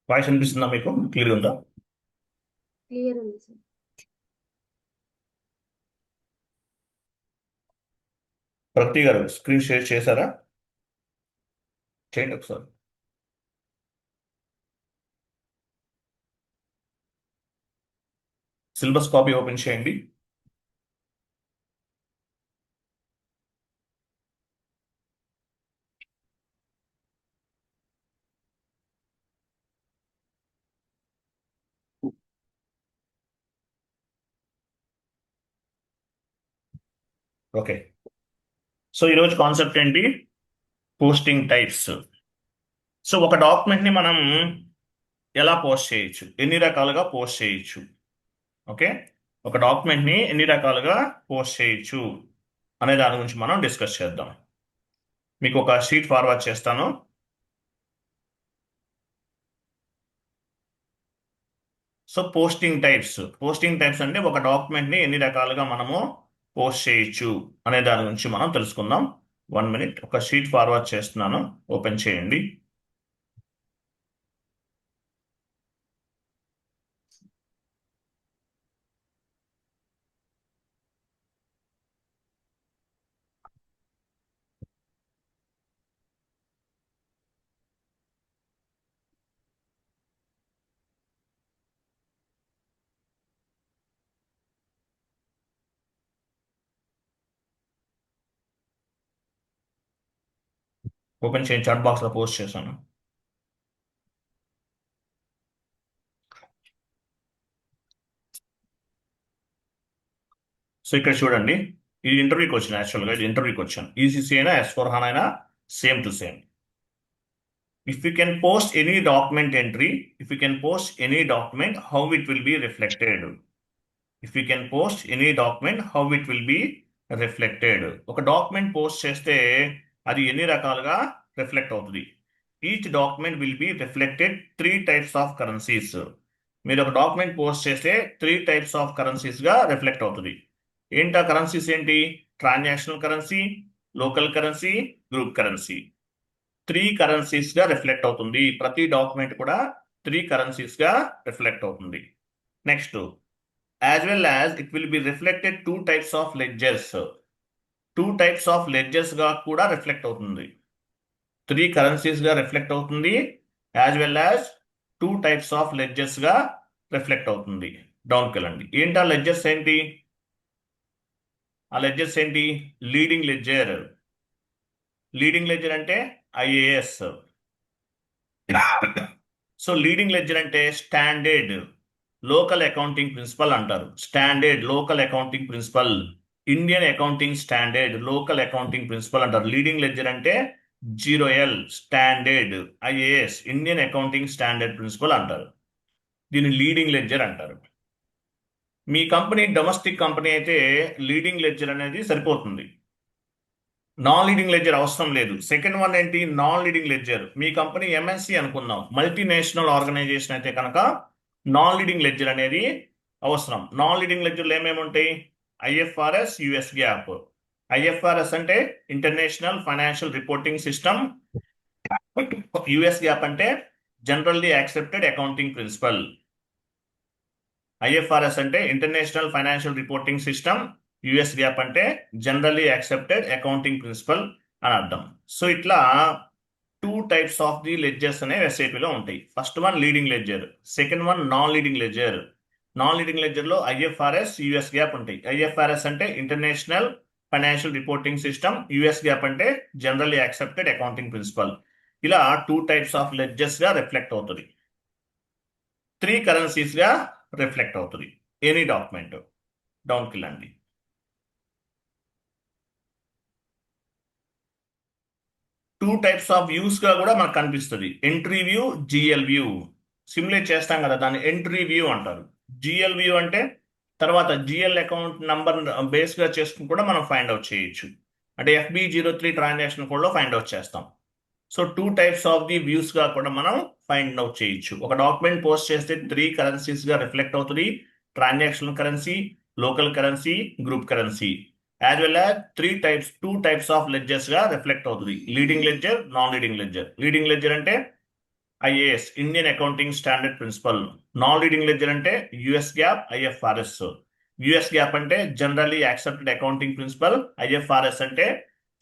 Voice వినిపిస్తుందా మీకు? Clear ఉందా? క్లియర్ ఉంది సార్. ప్రతి గారు స్క్రీన్ షేర్ చేశారా? చేయండి ఒకసారి. సిలబస్ కాపీ ఓపెన్ చేయండి. ఓకే. సో ఈరోజు కాన్సెప్ట్ ఏంటి? Posting types. సో ఒక డాక్యుమెంట్ని మనం ఎలా పోస్ట్ చేయొచ్చు, ఎన్ని రకాలుగా పోస్ట్ చేయొచ్చు. ఓకే, ఒక డాక్యుమెంట్ని ఎన్ని రకాలుగా పోస్ట్ చేయొచ్చు అనే దాని గురించి మనం డిస్కస్ చేద్దాం. మీకు ఒక షీట్ ఫార్వర్డ్ చేస్తాను. సో పోస్టింగ్ టైప్స్ అంటే ఒక డాక్యుమెంట్ని ఎన్ని రకాలుగా మనము పోస్ట్ చేయొచ్చు అనే దాని గురించి మనం తెలుసుకుందాం. 1 మినిట్, ఒక షీట్ ఫార్వర్డ్ చేస్తున్నాను, ఓపెన్ చేయండి. ఓపెన్ చేయండి, చాట్ బాక్స్లో పోస్ట్ చేశాను. సో ఇక్కడ చూడండి, ఇది ఇంటర్వ్యూకి వచ్చిన, యాక్చువల్గా ఇది ఇంటర్వ్యూకి వచ్చాను. ఈసీసీ అయినా S/4HANA అయినా same to same. If you can post any document entry, if you can post any document, how it will be reflected? If you can post any document, how it will be reflected? ఒక document post చేస్తే అది ఎన్ని రకాలుగా reflect అవుతుంది? Each document will be reflected 3 types of currencies. మీరు ఒక document post చేస్తే 3 types of currencies గా రిఫ్లెక్ట్ అవుతుంది. ఏంటా కరెన్సీస్ ఏంటి? Transactional currency, local currency, group currency. 3 currencies గా రిఫ్లెక్ట్ అవుతుంది. ప్రతి డాక్యుమెంట్ కూడా 3 కరెన్సీస్ గా రిఫ్లెక్ట్ అవుతుంది. Next, as well as it will be reflected 2 types of ledgers. 2 types of ledgers గా కూడా రిఫ్లెక్ట్ అవుతుంది. 3 కరెన్సీస్ గా రిఫ్లెక్ట్ అవుతుంది, as well as 2 types of ledgers గా రిఫ్లెక్ట్ అవుతుంది. డౌన్కి వెళ్ళండి. ఏంటి ఆ లెడ్జర్స్ ఏంటి? ఆ లెడ్జర్స్ ఏంటి? Leading ledger. లీడింగ్ లెడ్జర్ అంటే IAS. సో లీడింగ్ లెడ్జర్ అంటే స్టాండర్డ్ లోకల్ అకౌంటింగ్ ప్రిన్సిపల్ అంటారు. Standard local accounting principle, Indian accounting standard local accounting principle అంటారు. లీడింగ్ లెడ్జర్ అంటే 0L standard, IAS Indian accounting standard principle అంటారు. దీన్ని leading ledger అంటారు. మీ company domestic company అయితే leading ledger అనేది సరిపోతుంది, నాన్ లీడింగ్ లెడ్జర్ అవసరం లేదు. సెకండ్ వన్ ఏంటి? Non leading ledger. మీ కంపెనీ MNC అనుకుందాం, మల్టీనేషనల్ ఆర్గనైజేషన్ అయితే కనుక నాన్ లీడింగ్ లెడ్జర్ అనేది అవసరం. నాన్ లీడింగ్ లెడ్జర్లు ఏమేమి ఉంటాయి? IFRS, US GAAP. IFRS అంటే international financial reporting system. US GAAP అంటే generally accepted accounting principle. IFRS అంటే international financial reporting system, US GAAP అంటే జనరల్లీ యాక్సెప్టెడ్ అకౌంటింగ్ ప్రిన్సిపల్ అని అర్థం. సో ఇట్లా 2 టైప్స్ ఆఫ్ ది లెడ్జర్స్ అనేవి SAPలో ఉంటాయి. First one leading ledger, second one non leading ledger. Non leading లెడ్జర్లో IFRS, US GAAP ఉంటాయి. IFRS అంటే international financial reporting system, US GAAP అంటే జనరల్లీ యాక్సెప్టెడ్ అకౌంటింగ్ ప్రిన్సిపల్. ఇలా 2 టైప్స్ ఆఫ్ లెడ్జర్స్ గా reflect అవుతుంది. 3 కరెన్సీస్ గా రిఫ్లెక్ట్ అవుతుంది any document. డౌన్కి వెళ్ళండి. 2 టైప్స్ ఆఫ్ వ్యూస్ గా కూడా మనకు కనిపిస్తుంది. Entry view, GL view. Simulate చేస్తాం కదా, దాన్ని ఎంట్రీ వ్యూ అంటారు. GL వ్యూ అంటే తర్వాత GL అకౌంట్ నంబర్ బేస్ గా చేసుకుని కూడా మనం ఫైండ్ అవుట్ చేయొచ్చు. అంటే FB03 ట్రాన్సాక్షన్ కోడ్ లో ఫైండ్ అవుట్ చేస్తాం. So 2 types of the views గా కూడా మనం ఫైండ్ అవుట్ చేయొచ్చు. ఒక డాక్యుమెంట్ పోస్ట్ చేస్తే 3 కరెన్సీస్ గా రిఫ్లెక్ట్ అవుతుంది. Transactional currency, local currency, group currency. As well as 2 types of ledgers గా రిఫ్లెక్ట్ అవుతుంది. Leading ledger, non leading ledger. Leading ledger అంటే IAS, Indian accounting standard principle. Non leading ledger అంటే US GAAP, IFRS. US GAAP అంటే generally accepted accounting principle, IFRS అంటే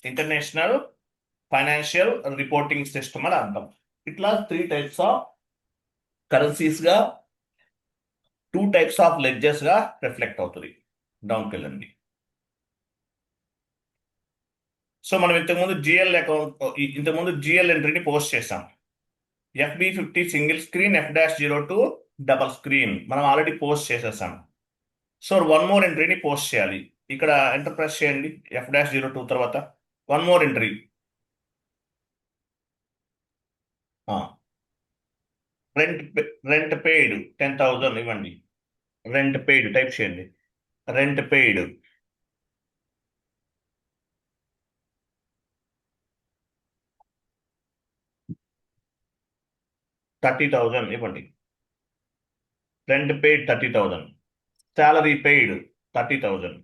international financial reporting system అని అంటాం. ఇట్లా 3 types of currencies గా, 2 types of ledgers గా reflect అవుతుంది. డౌన్కి వెళ్ళండి. సో మనం ఇంతకుముందు జిఎల్ ఎంట్రీని పోస్ట్ చేసాం. FB50 single screen, F-02 double screen మనం ఆల్రెడీ పోస్ట్ చేసేసాం. సో 1 మోర్ ఎంట్రీని పోస్ట్ చేయాలి. ఇక్కడ ఎంటర్ ప్రెస్ చేయండి. F-02 తర్వాత 1 మోర్ ఎంట్రీ. రెంట్ పెయిడ్ 10,000 ఇవ్వండి. రెంట్ పెయిడ్ టైప్ చేయండి. రెంట్ పెయిడ్ 30,000 ఇవ్వండి. Rent paid 30,000. Salary paid 30,000.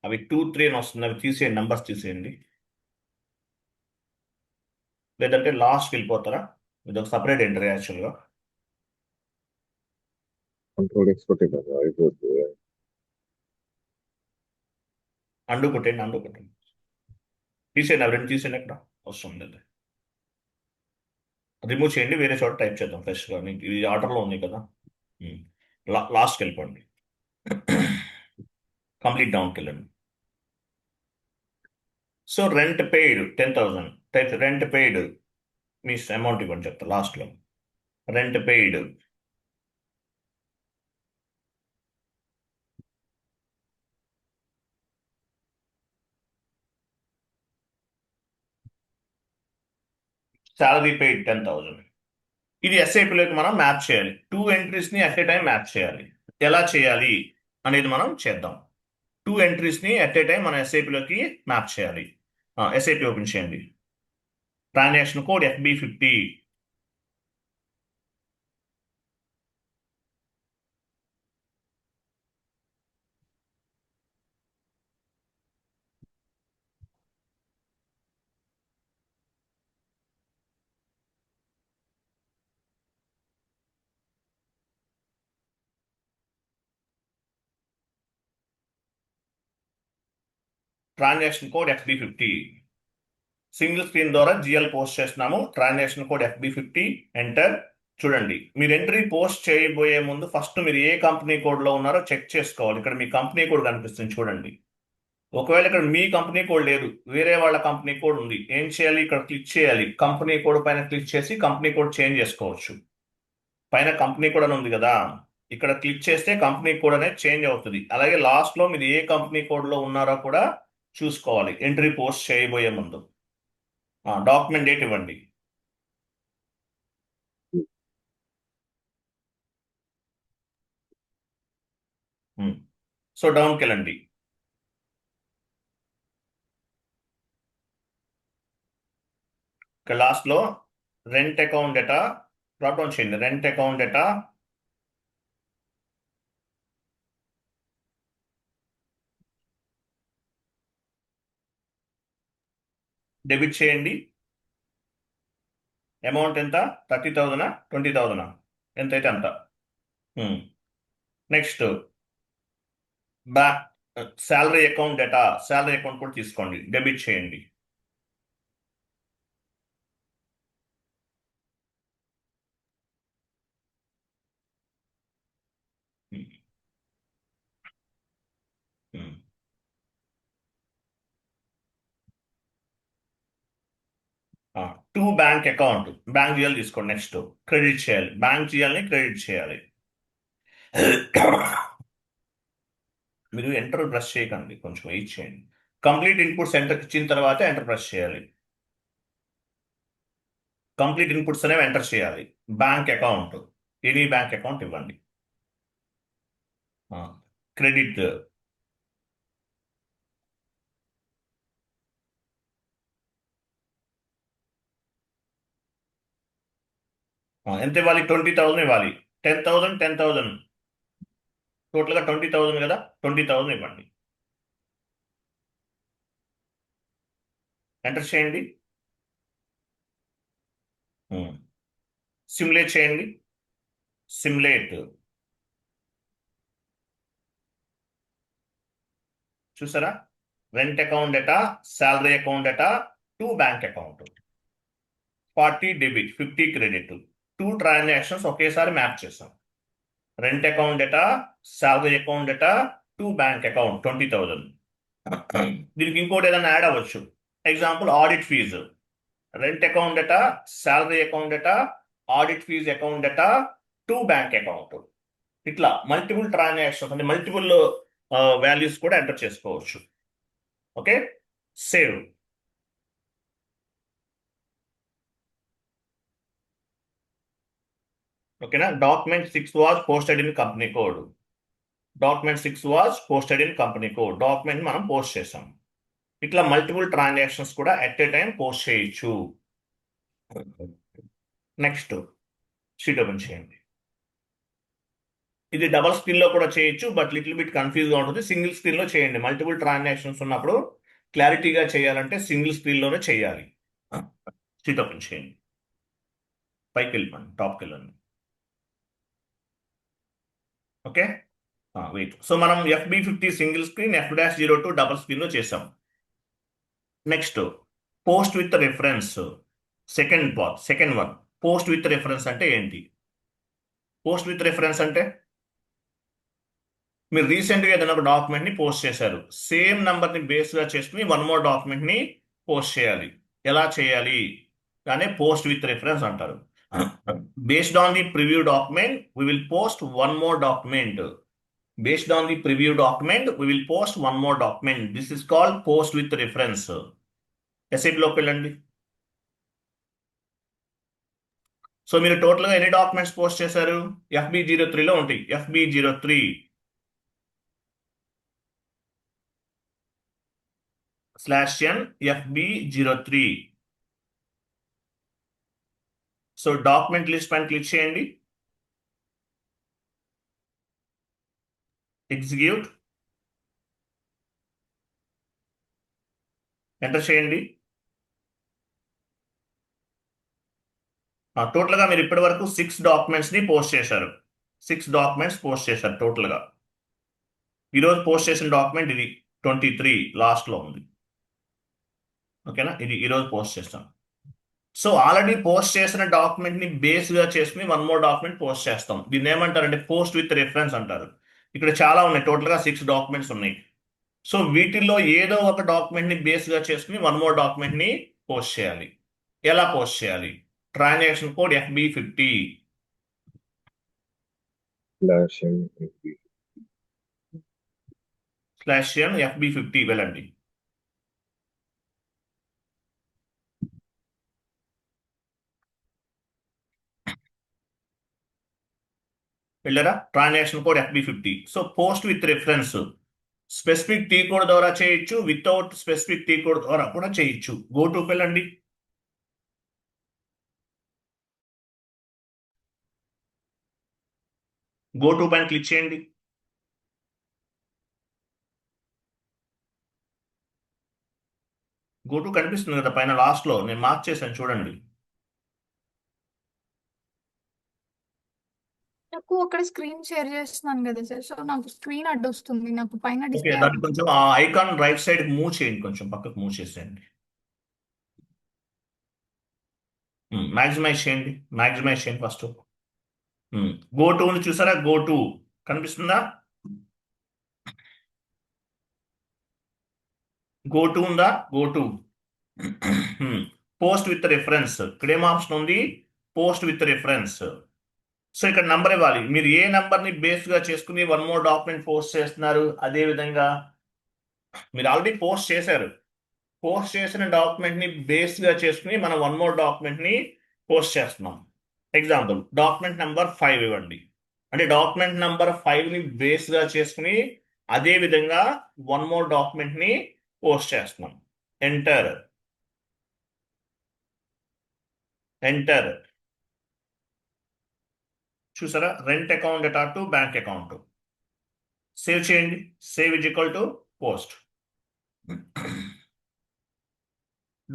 అవి 2, 3 అని వస్తుంది, అవి తీసేయండి, నంబర్స్ తీసేయండి. లేదంటే లాస్ట్కి వెళ్ళిపోతారా? ఇది ఒక సపరేట్ ఎంట్రీ యాక్చువల్గా. కంట్రోల్ ఎక్స్పోర్ట్ కదా అయిపోతుంది. అండు కొట్టండి. తీసేయండి, అవి రెండు తీసేయండి. ఎక్కడ అవసరం లేదు, రిమూవ్ చేయండి. వేరే చోట టైప్ చేద్దాం ఫ్రెష్గా. ఇది ఆర్డర్లో ఉంది కదా. లాస్ట్కి వెళ్ళిపోండి. కంప్లీట్ డౌన్కి వెళ్ళండి. So rent paid 10,000 type. Rent paid మీ అమౌంట్ ఇవ్వండి చెప్తా లాస్ట్లో. Rent paid salary paid 10,000. ఇది ఎస్ఐపిలోకి మనం మ్యాప్ చేయాలి. 2 ఎంట్రీస్ని అట్ ఏ టైం మ్యాప్ చేయాలి. ఎలా చేయాలి అనేది మనం చేద్దాం. 2 ఎంట్రీస్ని అట్ ఏ టైం మనం ఎస్ఐపిలోకి మ్యాప్ చేయాలి. ఎస్ఐపి ఓపెన్ చేయండి. Transaction code FB50. Transaction code FB50. Single screen ద్వారా జిఎల్ పోస్ట్ చేస్తున్నాము. Transaction code FB50 enter. చూడండి, మీరు ఎంట్రీ పోస్ట్ చేయబోయే ముందు ఫస్ట్ మీరు ఏ కంపెనీ కోడ్లో ఉన్నారో చెక్ చేసుకోవాలి. ఇక్కడ మీ కంపెనీ కోడ్ కనిపిస్తుంది చూడండి. ఒకవేళ ఇక్కడ మీ కంపెనీ కోడ్ లేదు, వేరే వాళ్ళ కంపెనీ కోడ్ ఉంది, ఏం చేయాలి? ఇక్కడ క్లిక్ చేయాలి. కంపెనీ కోడ్ పైన క్లిక్ చేసి కంపెనీ కోడ్ చేంజ్ చేసుకోవచ్చు. పైన కంపెనీ కోడ్ అని ఉంది కదా, ఇక్కడ క్లిక్ చేస్తే కంపెనీ కోడ్ అనేది చేంజ్ అవుతుంది. అలాగే లాస్ట్లో మీరు ఏ కంపెనీ కోడ్లో ఉన్నారో కూడా చూసుకోవాలి ఎంట్రీ పోస్ట్ చేయబోయే ముందు. డాక్యుమెంట్ డేట్ ఇవ్వండి. సో డౌన్కి వెళ్ళండి. ఇక్కడ లాస్ట్లో rent account data drop down చేయండి. రెంట్ అకౌంట్ డేటా డెబిట్ చేయండి. అమౌంట్ ఎంత? 30,000, 20,000, ఎంత అయితే అంత. Next salary account data, salary account కూడా తీసుకోండి, డెబిట్ చేయండి. To bank account, bank GL తీసుకోండి. నెక్స్ట్ క్రెడిట్ చేయాలి, బ్యాంక్ జిఎల్ని క్రెడిట్ చేయాలి. మీరు ఎంటర్ ప్రెస్ చేయకండి, కొంచెం వెయిట్ చేయండి. కంప్లీట్ ఇన్పుట్స్ ఎంటర్ ఇచ్చిన తర్వాత ఎంటర్ ప్రెస్ చేయాలి. కంప్లీట్ ఇన్పుట్స్ అనేవి ఎంటర్ చేయాలి. Bank account, any bank account ఇవ్వండి. క్రెడిట్ ఎంత ఇవ్వాలి? 20,000 ఇవ్వాలి. 10,000, 10,000, టోటల్గా 20,000 కదా, 20,000 ఇవ్వండి. ఎంటర్ చేయండి. సిమ్యులేట్ చేయండి. సిమ్యులేట్. చూసారా? Rent account data, salary account data, 2 bank account, 40 debit, 50 credit, 2 transactions ఒకేసారి మ్యాప్ చేసాం. Rent account data, salary account data, 2 bank account 20,000. దీనికి ఇంకోటి ఏదైనా యాడ్ అవ్వచ్చు. Example audit fee, rent account data, salary account data, audit fee account data, 2 bank account. ఇట్లా multiple transactions అంటే multiple values కూడా enter చేసుకోవచ్చు. Okay, save. ఓకేనా? Document 6 was posted in company code. Document 6 was posted in company code. Document మనం post చేసాం. ఇట్లా multiple transactions కూడా at a time post చేయొచ్చు. నెక్స్ట్ షీట్ ఓపెన్ చేయండి. ఇది డబల్ స్క్రీన్ లో కూడా చేయొచ్చు, బట్ లిటిల్ బిట్ కన్ఫ్యూజ్ గా ఉంటుంది. సింగిల్ స్క్రీన్ లో చేయండి. మల్టిపుల్ ట్రాన్సాక్షన్స్ ఉన్నప్పుడు క్లారిటీగా చేయాలంటే సింగిల్ స్క్రీన్ లోనే చేయాలి. షీట్ ఓపెన్ చేయండి. పైకి వెళ్ళిపోండి, టాప్కి వెళ్ళండి. Okay, wait. సో మనం FB50 single screen, F-02 double screen లో చేసాం. Next post with reference. Second one, post with reference అంటే ఏంటి? పోస్ట్ విత్ రెఫరెన్స్ అంటే మీరు రీసెంట్గా ఏదైనా ఒక డాక్యుమెంట్ ని పోస్ట్ చేశారు. సేమ్ నంబర్ ని బేస్ గా చేసుకుని 1 మోర్ డాక్యుమెంట్ ని పోస్ట్ చేయాలి. ఎలా చేయాలి? దానే పోస్ట్ విత్ రెఫరెన్స్ అంటారు. Based on the preview document we will post one more document. Based on the preview document we will post one more document. This is called post with reference. SAP లోకి వెళ్ళండి. So మీరు total గా ఎన్ని documents post చేశారు? FB03 లో ఉంటాయి. FB03 /n FB03. So document list పైన click చేయండి. ఎగ్జిక్యూట్, ఎంటర్ చేయండి. టోటల్ గా మీరు ఇప్పటి వరకు 6 డాక్యుమెంట్స్ ని పోస్ట్ చేశారు. 6 డాక్యుమెంట్స్ పోస్ట్ చేశారు టోటల్ గా. ఈరోజు పోస్ట్ చేసిన డాక్యుమెంట్ ఇది 23 లాస్ట్ లో ఉంది. ఓకేనా? ఇది ఈరోజు పోస్ట్ చేస్తాం. సో ఆల్రెడీ పోస్ట్ చేసిన డాక్యుమెంట్ ని బేస్ గా చేసుకుని 1 మోర్ డాక్యుమెంట్ పోస్ట్ చేస్తాం. దీన్ని ఏమంటారంటే పోస్ట్ విత్ రెఫరెన్స్ అంటారు. ఇక్కడ చాలా ఉన్నాయి, టోటల్ గా 6 డాక్యుమెంట్స్ ఉన్నాయి. సో వీటిల్లో ఏదో ఒక డాక్యుమెంట్ ని బేస్ గా చేసుకుని 1 మోర్ డాక్యుమెంట్ ని పోస్ట్ చేయాలి. ఎలా పోస్ట్ చేయాలి? Transaction code FB50 /n FB50 వెళ్ళండి. వెళ్ళరా? Transaction code FB50. So post with reference specific T code ద్వారా చేయొచ్చు, వితౌట్ స్పెసిఫిక్ టీ కోడ్ ద్వారా కూడా చేయొచ్చు. గో టు వెళ్ళండి. గో టు పైన క్లిక్ చేయండి. గో టు కనిపిస్తుంది కదా పైన లాస్ట్ లో, నేను మార్క్ చేశాను చూడండి. నాకు అక్కడ స్క్రీన్ షేర్ చేస్తున్నాను కదా సార్, సో నాకు స్క్రీన్ అడ్డు వస్తుంది, నాకు పైన ఓకే, డిస్ప్లే దాన్ని కొంచెం ఆ ఐకాన్ రైట్ సైడ్ మూవ్ చేయండి, కొంచెం పక్కకు మూవ్ చేసేయండి. మ్యాక్సిమైజ్ చేయండి, మ్యాక్సిమైజ్ చేయండి ఫస్ట్. గో టు చూసారా? గో టు కనిపిస్తుందా? గో టు ఉందా? Go to post with reference. ఇక్కడ ఏం ఆప్షన్ ఉంది? Post with reference. సో ఇక్కడ నంబర్ ఇవ్వాలి. మీరు ఏ నంబర్ ని బేస్ గా చేసుకుని 1 మోర్ డాక్యుమెంట్ పోస్ట్ చేస్తున్నారు. అదే విధంగా మీరు ఆల్రెడీ పోస్ట్ చేశారు. పోస్ట్ చేసిన డాక్యుమెంట్ ని బేస్ గా చేసుకుని మనం 1 మోర్ డాక్యుమెంట్ ని పోస్ట్ చేస్తున్నాం. ఎగ్జాంపుల్ డాక్యుమెంట్ నెంబర్ 5 ఇవ్వండి. అంటే డాక్యుమెంట్ నెంబర్ 5 ని బేస్ గా చేసుకుని అదే విధంగా 1 మోర్ డాక్యుమెంట్ ని పోస్ట్ చేస్తున్నాం. Enter, enter. చూసారా? Rent account data to bank account. Save చేయండి. Save is equal to post.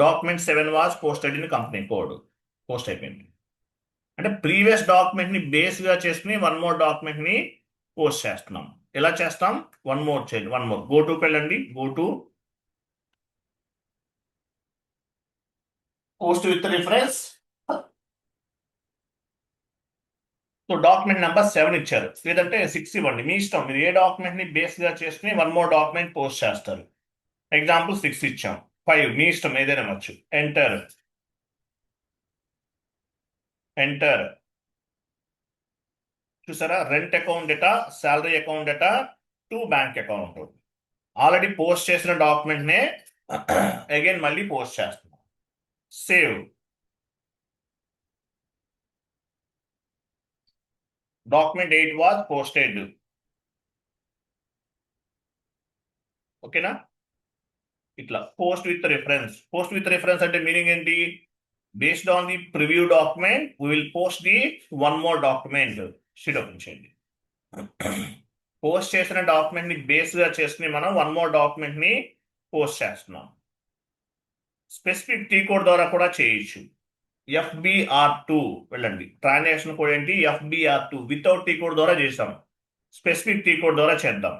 Document 7 was posted in company code. Post అయిపోయింది. అంటే ప్రీవియస్ డాక్యుమెంట్ ని బేస్ గా చేసుకుని వన్ మోర్ డాక్యుమెంట్ ని పోస్ట్ చేస్తున్నాం. ఎలా చేస్తాం? వన్ మోర్ చేయండి. వన్ మోర్ గో టుకి వెళ్ళండి. Go to post with reference. So document number 7 ఇచ్చారు, లేదంటే 6 ఇవ్వండి, మీ ఇష్టం. మీరు ఏ డాక్యుమెంట్ ని బేస్ గా చేసుకుని వన్ మోర్ డాక్యుమెంట్ పోస్ట్ చేస్తారు. ఎగ్జాంపుల్ 6 ఇచ్చాం. 5 మీ ఇష్టం, ఏదైనా ఇవ్వచ్చు. Enter enter. చూసారా? Rent account data, salary account data to bank account. Already post చేసిన డాక్యుమెంట్ నే అగైన్ మళ్ళీ పోస్ట్ చేస్తున్నాం. సేవ్. Document 8 was posted. ఓకేనా? ఇట్లా post with reference. Post with reference అంటే మీనింగ్ ఏంటి? Based on the preview document we will post the one more document. Sheet open చేయండి. Post చేసిన డాక్యుమెంట్ ని బేస్ గా చేసుకుని మనం వన్ మోర్ డాక్యుమెంట్ ని పోస్ట్ చేస్తున్నాం. స్పెసిఫిక్ టీ కోడ్ ద్వారా కూడా చేయొచ్చు. FBR2 వెళ్ళండి. ట్రాన్సాక్షన్ కోడ్ ఏంటి? FBR2. వితౌట్ టీ కోడ్ ద్వారా చేసాం. స్పెసిఫిక్ టీ కోడ్ ద్వారా చేద్దాం.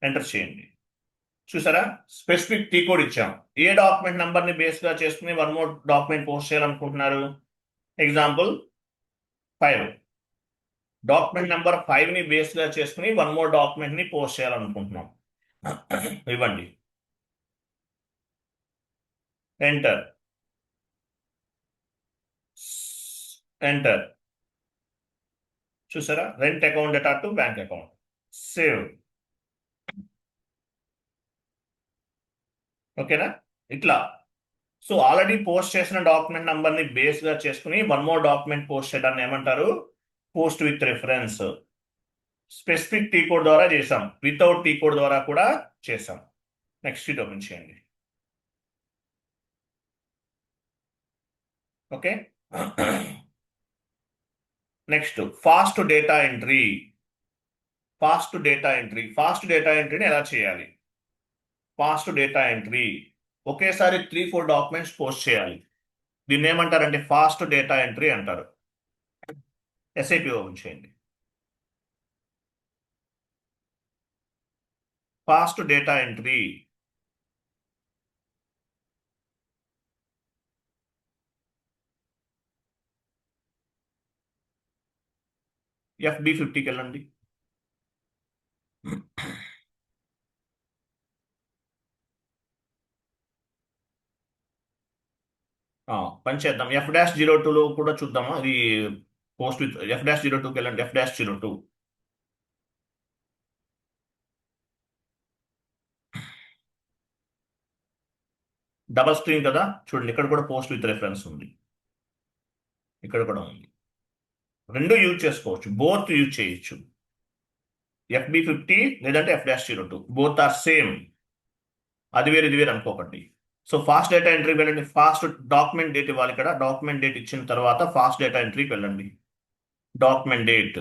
ఎంటర్ చేయండి. చూసారా? స్పెసిఫిక్ టీ కోడ్ ఇచ్చాం. ఏ డాక్యుమెంట్ నంబర్ ని బేస్ గా చేసుకుని వన్ మోర్ డాక్యుమెంట్ పోస్ట్ చేయాలనుకుంటున్నారు? ఎగ్జాంపుల్ 5. డాక్యుమెంట్ నెంబర్ 5 ని బేస్ గా చేసుకుని వన్ మోర్ డాక్యుమెంట్ ని పోస్ట్ చేయాలనుకుంటున్నాం. ఇవ్వండి. Enter enter. చూసారా? Rent account data to bank account. Save. ఓకేనా? ఇట్లా. సో ఆల్రెడీ పోస్ట్ చేసిన డాక్యుమెంట్ నంబర్ ని బేస్ గా చేసుకుని వన్ మోర్ డాక్యుమెంట్ పోస్ట్ చేయడాన్ని ఏమంటారు? Post with reference. Specific T code ద్వారా చేసాం, వితౌట్ టీ కోడ్ ద్వారా కూడా చేసాం. నెక్స్ట్ షీట్ ఓపెన్ చేయండి. Okay. Next fast data entry. Fast data entry. Fast data ఎంట్రీని ఎలా చేయాలి? ఫాస్ట్ డేటా ఎంట్రీ ఒకేసారి 3-4 డాక్యుమెంట్స్ పోస్ట్ చేయాలి. దీన్ని ఏమంటారంటే ఫాస్ట్ డేటా ఎంట్రీ అంటారు. SAP ఓపెన్ చేయండి. Fast data entry. FB50కి వెళ్ళండి. పని చేద్దాం. F-02లో కూడా చూద్దామా? అది పోస్ట్ విత్ F-02కి వెళ్ళండి. F-02 డబల్ స్క్రీన్ కదా, చూడండి. ఇక్కడ కూడా పోస్ట్ విత్ రెఫరెన్స్ ఉంది, ఇక్కడ కూడా ఉంది. రెండు యూజ్ చేసుకోవచ్చు, బోత్ యూజ్ చేయొచ్చు. FB50 లేదంటే F-02 బోత్ ఆర్ సేమ్. అది వేరు ఇది వేరు అనుకోకండి. సో ఫాస్ట్ డేటా ఎంట్రీకి వెళ్ళండి. ఫాస్ట్ డాక్యుమెంట్ డేట్ ఇవ్వాలి. ఇక్కడ డాక్యుమెంట్ డేట్ ఇచ్చిన తర్వాత ఫాస్ట్ డేటా ఎంట్రీకి వెళ్ళండి. Document date,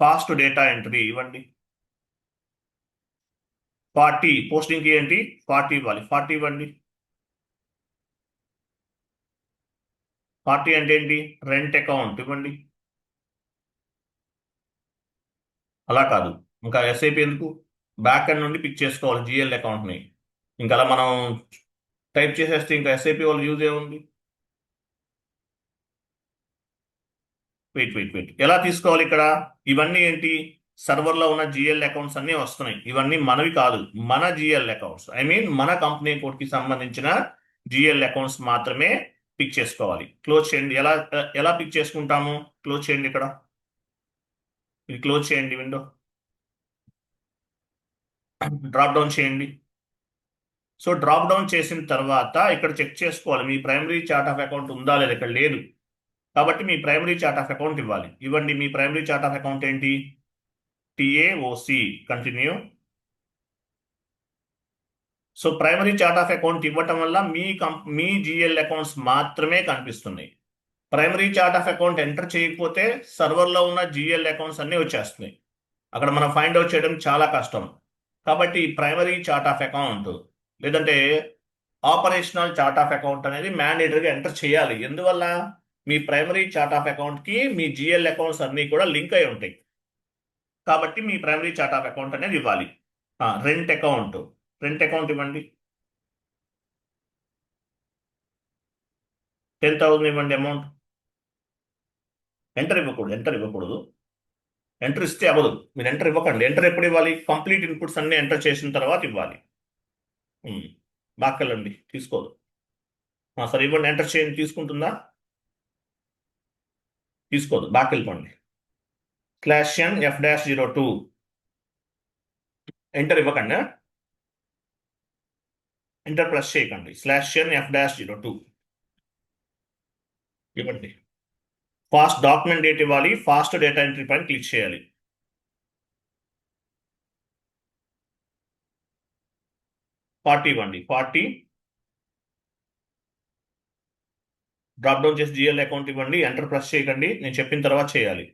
fast data entry ఇవ్వండి. 40 పోస్టింగ్ ఏంటి? 40 ఇవ్వాలి. 40 ఇవ్వండి. 40 అంటే ఏంటి? రెంట్ అకౌంట్ ఇవ్వండి. అలా కాదు, ఇంకా SAP ఎందుకు? బ్యాక్ ఎండ్ నుండి పిక్ చేసుకోవాలి GL అకౌంట్ని. ఇంకా అలా మనం టైప్ చేసేస్తే ఇంకా SAP వాళ్ళు యూజ్ ఏముంది? వెయిట్ ఎలా తీసుకోవాలి ఇక్కడ? ఇవన్నీ ఏంటి? సర్వర్లో ఉన్న GL అకౌంట్స్ అన్నీ వస్తున్నాయి. ఇవన్నీ మనవి కాదు, మన GL అకౌంట్స్. ఐ మీన్ మన కంపెనీ కోడ్కి సంబంధించిన GL అకౌంట్స్ మాత్రమే పిక్ చేసుకోవాలి. క్లోజ్ చేయండి. ఎలా పిక్ చేసుకుంటాము? క్లోజ్ చేయండి. ఇక్కడ ఇది క్లోజ్ చేయండి విండో. డ్రాప్ డౌన్ చేయండి. సో డ్రాప్ డౌన్ చేసిన తర్వాత ఇక్కడ చెక్ చేసుకోవాలి మీ ప్రైమరీ చార్ట్ ఆఫ్ అకౌంట్ ఉందా లేదా. ఇక్కడ లేదు కాబట్టి మీ ప్రైమరీ చార్ట్ ఆఫ్ అకౌంట్ ఇవ్వాలి. ఇవ్వండి. మీ ప్రైమరీ చార్ట్ ఆఫ్ అకౌంట్ ఏంటి? TAOC. Continue. So primary chart of account ఇవ్వటం వల్ల మీ GL అకౌంట్స్ మాత్రమే కనిపిస్తున్నాయి. Primary chart of account enter చేయకపోతే సర్వర్లో ఉన్న GL అకౌంట్స్ అన్నీ వచ్చేస్తున్నాయి. అక్కడ మనం ఫైండ్ అవుట్ చేయడం చాలా కష్టం. కాబట్టి ప్రైమరీ చార్ట్ ఆఫ్ అకౌంట్ లేదంటే ఆపరేషనల్ చార్ట్ ఆఫ్ అకౌంట్ అనేది మ్యాండేటరీగా ఎంటర్ చేయాలి. ఎందువల్ల మీ ప్రైమరీ చార్ట్ ఆఫ్ అకౌంట్కి మీ జిఎల్ అకౌంట్స్ అన్నీ కూడా లింక్ అయి ఉంటాయి. కాబట్టి మీ ప్రైమరీ చార్ట్ ఆఫ్ అకౌంట్ అనేది ఇవ్వాలి. రెంట్ అకౌంట్ ఇవ్వండి. 10,000 ఇవ్వండి అమౌంట్. ఎంటర్ ఇవ్వకూడదు. ఎంటర్ ఇస్తే అవ్వదు. మీరు ఎంటర్ ఇవ్వకండి. ఎంటర్ ఎప్పుడు ఇవ్వాలి? కంప్లీట్ ఇన్పుట్స్ అన్ని ఎంటర్ చేసిన తర్వాత ఇవ్వాలి. బాకెళ్ళండి, తీసుకోదు. సరే ఇవ్వండి, ఎంటర్ చేయండి. తీసుకుంటుందా? తీసుకోదు. బాకెళ్ళిపోండి. /n/F-02 ఎంటర్ ఇవ్వకండి. ఎంటర్ ప్రెస్ చేయకండి. /n/F-02 ఇవ్వండి. ఫాస్ట్ డాక్యుమెంట్ డేట్ ఇవ్వాలి. ఫాస్ట్ డేటా ఎంట్రీ పైన క్లిక్ చేయాలి. ఇవ్వండి. 40 డ్రాప్ డౌన్ చేసి జిఎల్ అకౌంట్ ఇవ్వండి. ఎంటర్ ప్రెస్ చేయకండి. నేను చెప్పిన తర్వాత చేయాలి.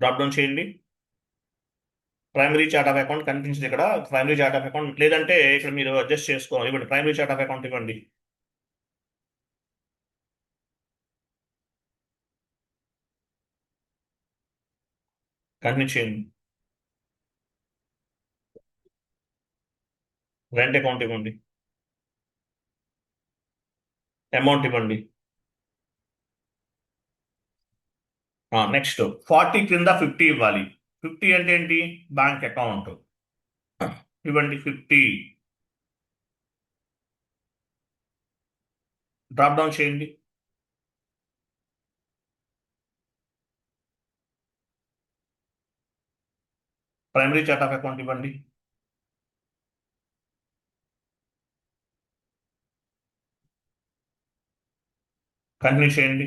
డ్రాప్ డౌన్ చేయండి. ప్రైమరీ చార్ట్ ఆఫ్ అకౌంట్ కనిపించింది ఇక్కడ. ప్రైమరీ చార్ట్ ఆఫ్ అకౌంట్ లేదంటే ఇక్కడ మీరు అడ్జస్ట్ చేసుకోవాలి. ఇవ్వండి, ప్రైమరీ చార్ట్ ఆఫ్ అకౌంట్ ఇవ్వండి. కంటిన్యూ చేయండి. రెంట్ అకౌంట్ ఇవ్వండి. అమౌంట్ ఇవ్వండి. నెక్స్ట్ 40 క్రింద 50 ఇవ్వాలి. 50 అంటే ఏంటి? బ్యాంక్ అకౌంట్ ఇవ్వండి. 50 డ్రాప్ డౌన్ చేయండి. ప్రైమరీ చార్ట్ ఆఫ్ అకౌంట్ ఇవ్వండి. కంటిన్యూ చేయండి.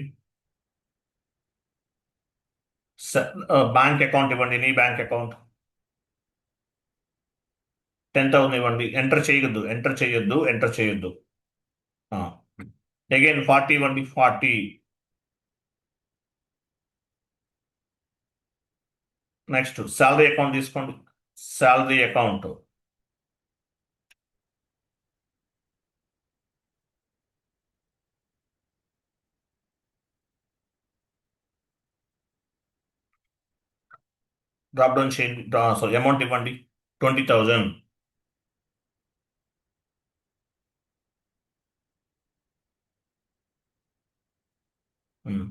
బ్యాంక్ అకౌంట్ ఇవ్వండి. నీ బ్యాంక్ అకౌంట్ 10,000 ఇవ్వండి. ఎంటర్ చేయొద్దు. అగైన్ 40 ఇవ్వండి. 40 నెక్స్ట్ శాలరీ అకౌంట్ తీసుకోండి. శాలరీ అకౌంట్ డ్రాప్ డౌన్ చేయండి. సారీ, అమౌంట్ ఇవ్వండి. 20,000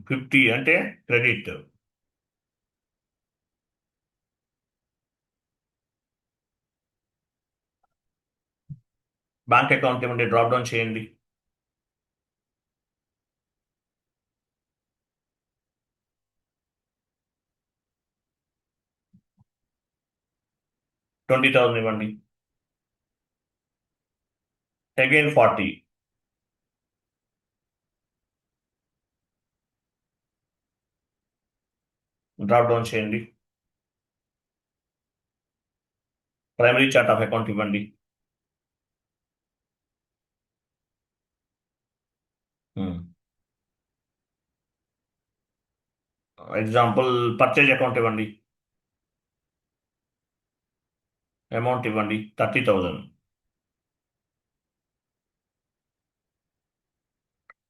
50 అంటే క్రెడిట్. బ్యాంక్ అకౌంట్ ఇవ్వండి. డ్రాప్ డౌన్ చేయండి. $20,000 ఇవ్వండి. అగైన్ 40 డ్రాప్ డౌన్ చేయండి. ప్రైమరీ చార్ట్ ఆఫ్ అకౌంట్ ఇవ్వండి. ఎగ్జాంపుల్ పర్చేజ్ అకౌంట్ ఇవ్వండి. అమౌంట్ ఇవ్వండి. 30,000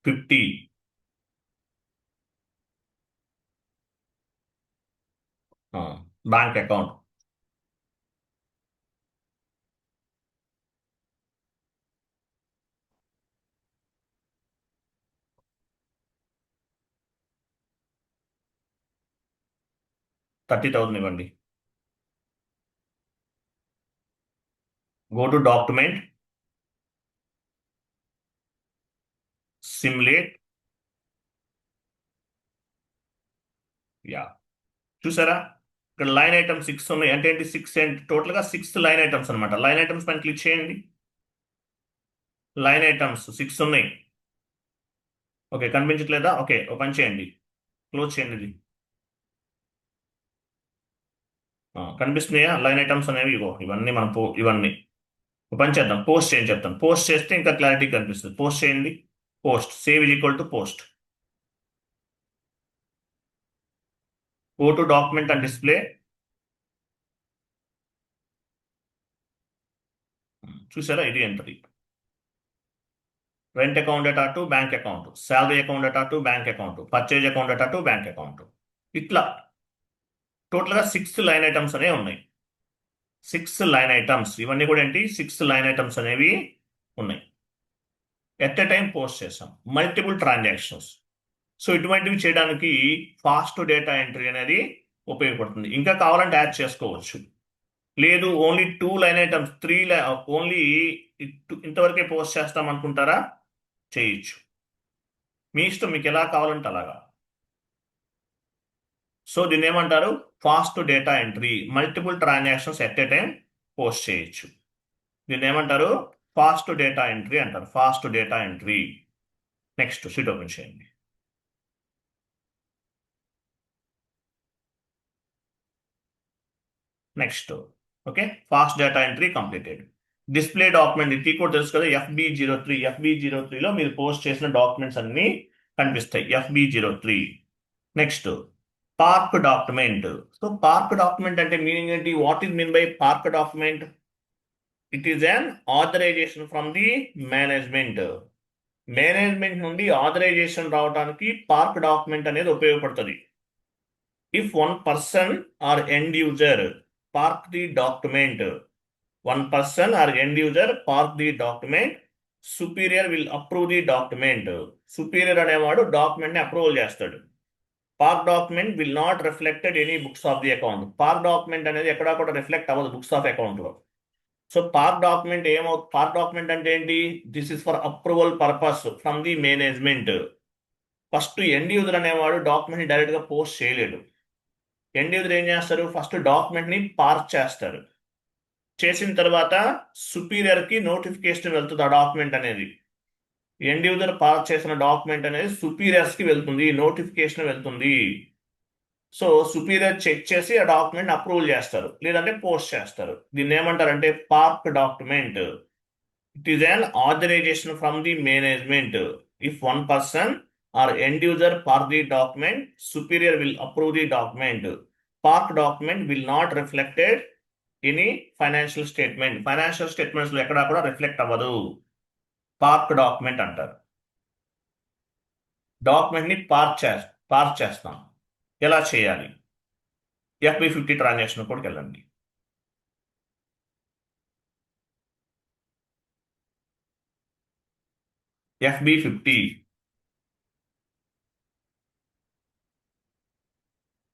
50 బ్యాంక్ అకౌంట్ 30,000 ఇవ్వండి. Go to document, simulate. చూసారా, ఇక్కడ లైన్ ఐటమ్స్ 6 ఉన్నాయి. అంటే ఏంటి? 6 అండ్ టోటల్గా 6 లైన్ ఐటమ్స్ అనమాట. లైన్ ఐటమ్స్ పైన క్లిక్ చేయండి. లైన్ ఐటమ్స్ 6 ఉన్నాయి. ఓకే, కనిపించట్లేదా? ఓకే, ఓపెన్ చేయండి. క్లోజ్ చేయండి. ఇది కనిపిస్తున్నాయా లైన్ ఐటమ్స్ అనేవి? ఇగో ఇవన్నీ మనం ఇవన్నీ ఓపెన్ చేద్దాం. పోస్ట్ చేయండి చెప్తాను. పోస్ట్ చేస్తే ఇంకా క్లారిటీ కనిపిస్తుంది. పోస్ట్ చేయండి. Post save is equal to post. Go to document and display. చూసారా, ఇది entry. Rent account data to bank account, salary account data to bank account, purchase account data to bank account. ఇట్లా టోటల్గా 6 line items అనేవి ఉన్నాయి. 6 line items, ఇవన్నీ కూడా ఏంటి, 6 line items అనేవి ఉన్నాయి. ఎట్ ఎ టైం పోస్ట్ చేసాం, మల్టిపుల్ ట్రాన్సాక్షన్స్. సో ఇటువంటివి చేయడానికి ఫాస్ట్ డేటా ఎంట్రీ అనేది ఉపయోగపడుతుంది. ఇంకా కావాలంటే యాడ్ చేసుకోవచ్చు. లేదు ఓన్లీ 2 లైన్ ఐటమ్స్, ఓన్లీ ఇంతవరకే పోస్ట్ చేస్తాం అనుకుంటారా, చేయొచ్చు. మీ ఇష్టం, మీకు ఎలా కావాలంటే అలాగా. సో దీన్ని ఏమంటారు, fast data entry. Multiple transactions at a time post చేయొచ్చు. దీన్ని ఏమంటారు, ఫాస్ట్ డేటా ఎంట్రీ అంటారు. Fast data entry. Next sheet open చేయండి. Next, okay, fast data entry completed. Display document, ఇది కూడా తెలుసు కదా, FB03. FB03లో మీరు పోస్ట్ చేసిన డాక్యుమెంట్స్ అన్ని కనిపిస్తాయి, FB03. Next, park document. So park document అంటే మీనింగ్ ఏంటి, what is mean by park document? It is an authorization from the management. Management నుండి ఆథరైజేషన్ రావడానికి పార్క్ డాక్యుమెంట్ అనేది ఉపయోగపడుతుంది. If one person or end user park the document, one person or end user park the document, superior will approve the document. Superior అనేవాడు document ని approval చేస్తాడు. Park document will not reflected any books of the account. Park document అనేది ఎక్కడా కూడా reflect అవ్వదు books of account లో. So park document park document అంటే ఏంటి, this is for approval purpose from the management. First end user అనేవాడు document ని direct గా పోస్ట్ చేయలేడు. ఎండ్ యూజర్ ఏం చేస్తారు, ఫస్ట్ డాక్యుమెంట్ ని పార్క్ చేస్తారు. చేసిన తర్వాత సుపీరియర్ కి నోటిఫికేషన్ వెళ్తుంది ఆ డాక్యుమెంట్ అనేది. ఎండ్ యూజర్ పార్క్ చేసిన డాక్యుమెంట్ అనేది సుపీరియర్స్ కి వెళ్తుంది, నోటిఫికేషన్ వెళ్తుంది. సో సుపీరియర్ చెక్ చేసి ఆ డాక్యుమెంట్ అప్రూవల్ చేస్తారు, లేదంటే పోస్ట్ చేస్తారు. దీన్ని ఏమంటారంటే park document. It is an authorization from the management. If one person or end user park the document, superior will approve the document. Park document will not reflected any financial statement. Financial statements లో ఎక్కడా కూడా reflect అవ్వదు. Park document అంటారు. Document ని park చేస్తాం. ఎలా చేయాలి, FB50 transaction కోడ్కి వెళ్ళండి. FB50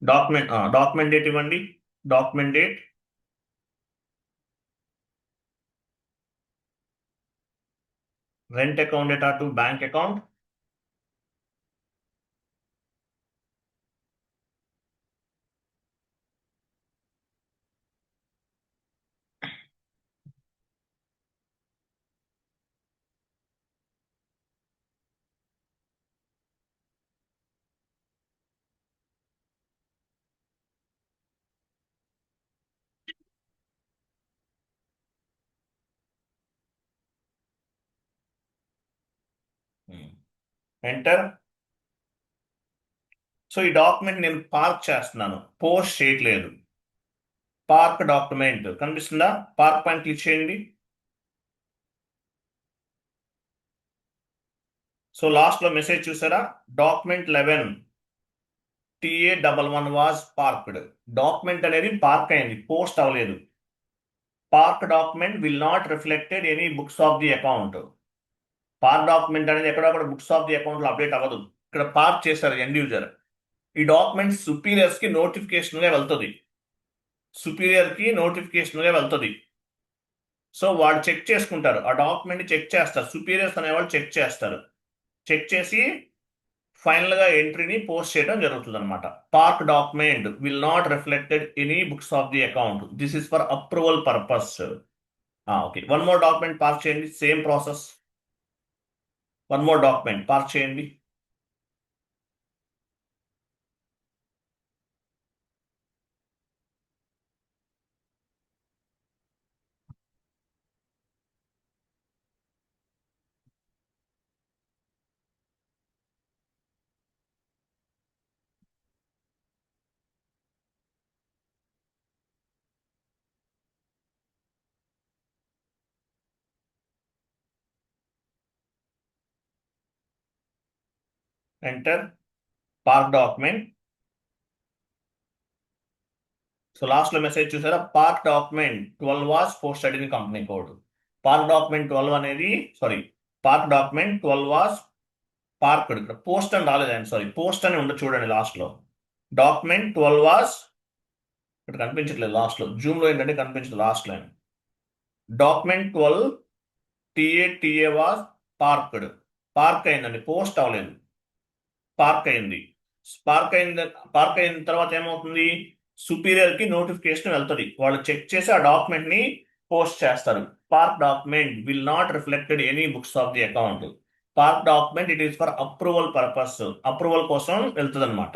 డాక్యుమెంట్ డేట్ ఇవ్వండి. Document date, rent account data to bank account, enter. So ఈ డాక్యుమెంట్ నేను పార్క్ చేస్తున్నాను, పోస్ట్ చేయట్లేదు. పార్క్ డాక్యుమెంట్ కనిపిస్తుందా, పార్క్ పైన క్లిక్ చేయండి. సో లాస్ట్ లో మెసేజ్ చూసారా, document 11 TA11 was parked. Document అనేది పార్క్ అయింది, పోస్ట్ అవ్వలేదు. Park document will not reflected any books of the account. Park document అనేది ఎక్కడ కూడా బుక్స్ ఆఫ్ ది అకౌంట్ లో అప్డేట్ అవ్వదు. ఇక్కడ పార్క్ చేశారు ఎండ్ యూజర్. ఈ డాక్యుమెంట్ సుపీరియర్స్ కి నోటిఫికేషన్ గా వెళ్తుంది. సుపీరియర్ కి నోటిఫికేషన్ గా వెళ్తుంది. సో వాళ్ళు చెక్ చేసుకుంటారు, ఆ డాక్యుమెంట్ ని చెక్ చేస్తారు. సుపీరియర్స్ అనేవాళ్ళు చెక్ చేస్తారు. చెక్ చేసి ఫైనల్ గా ఎంట్రీని పోస్ట్ చేయడం జరుగుతుంది అనమాట. Park document will not reflected any books of the account. This is for approval purpose. Okay, one more document park చేయండి, same process. One more document park చేయండి. Enter park document. So last లో message చూసారా, park document 12 was posted in company code. Park document 12 అనేది park document 12 was parked. ఇక్కడ post అని రాలేదండి, post అని ఉండదు చూడండి లాస్ట్ లో. డాక్యుమెంట్ 12 వాస్ ఇక్కడ కనిపించట్లేదు లాస్ట్ లో, జూమ్ లో ఏంటంటే కనిపించదు last line. Document 12 TA was parked. Park అయిందండి, పోస్ట్ అవ్వలేదు, పార్క్ అయింది. పార్క్ అయిన తర్వాత ఏమవుతుంది, సుపీరియర్ కి నోటిఫికేషన్ వెళ్తుంది, వాళ్ళు చెక్ చేసి ఆ డాక్యుమెంట్ ని పోస్ట్ చేస్తారు. Park document will not reflected any books of the account. Park document it is for approval purpose, approval కోసం వెళ్తుంది అనమాట.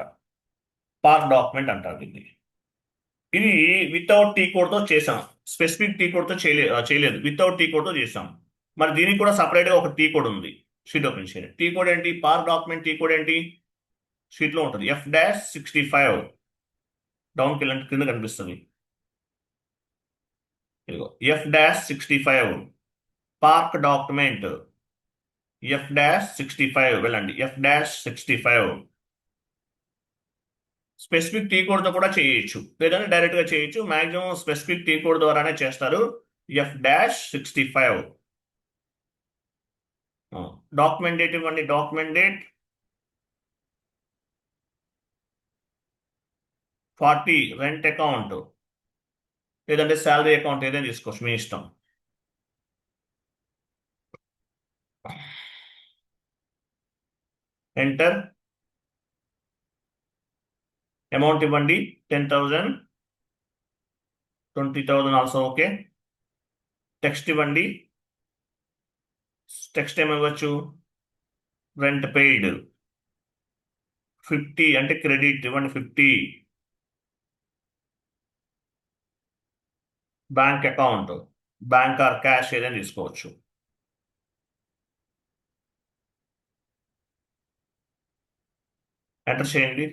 పార్క్ డాక్యుమెంట్ అంటారు ఇది. ఇది వితౌట్ టీ కోడ్ తో చేసాం, స్పెసిఫిక్ టీ కోడ్ తో చేయలేదు, వితౌట్ టీ కోడ్ తో చేసాం. మరి దీనికి కూడా సపరేట్ గా ఒక టీ కోడ్ ఉంది. షీట్ ఓపెన్ చేయండి. టీ కోడ్ ఏంటి, పార్క్ డాక్యుమెంట్ టీ కోడ్ ఏంటి, షీట్ లో ఉంటుంది. F-65 డౌన్ కింద కనిపిస్తుంది. F-65 park document. F-65 వెళ్ళండి. F-65 స్పెసిఫిక్ టీ కోడ్ తో కూడా చేయొచ్చు, లేదంటే డైరెక్ట్ గా చేయొచ్చు. మాక్సిమం స్పెసిఫిక్ టీ కోడ్ ద్వారానే చేస్తారు. F-65 డాక్యుమెంట్ డేట్ ఇవ్వండి. డాక్యుమెంట్ డేట్ 40 రెంట్ అకౌంట్, లేదంటే శాలరీ అకౌంట్ ఏదైనా తీసుకోవచ్చు, మీ ఇష్టం. ఎంటర్. అమౌంట్ ఇవ్వండి 10,000, 20,000 ఆల్సో ఓకే. టెక్స్ట్ ఇవ్వండి. టెక్స్ట్ ఏమివ్వచ్చు, రెంట్ పెయిడ్ 50 అంటే క్రెడిట్ ఇవ్వండి 50. Bank account, bank or cash ఏదైనా తీసుకోవచ్చు. ఎంటర్ చేయండి.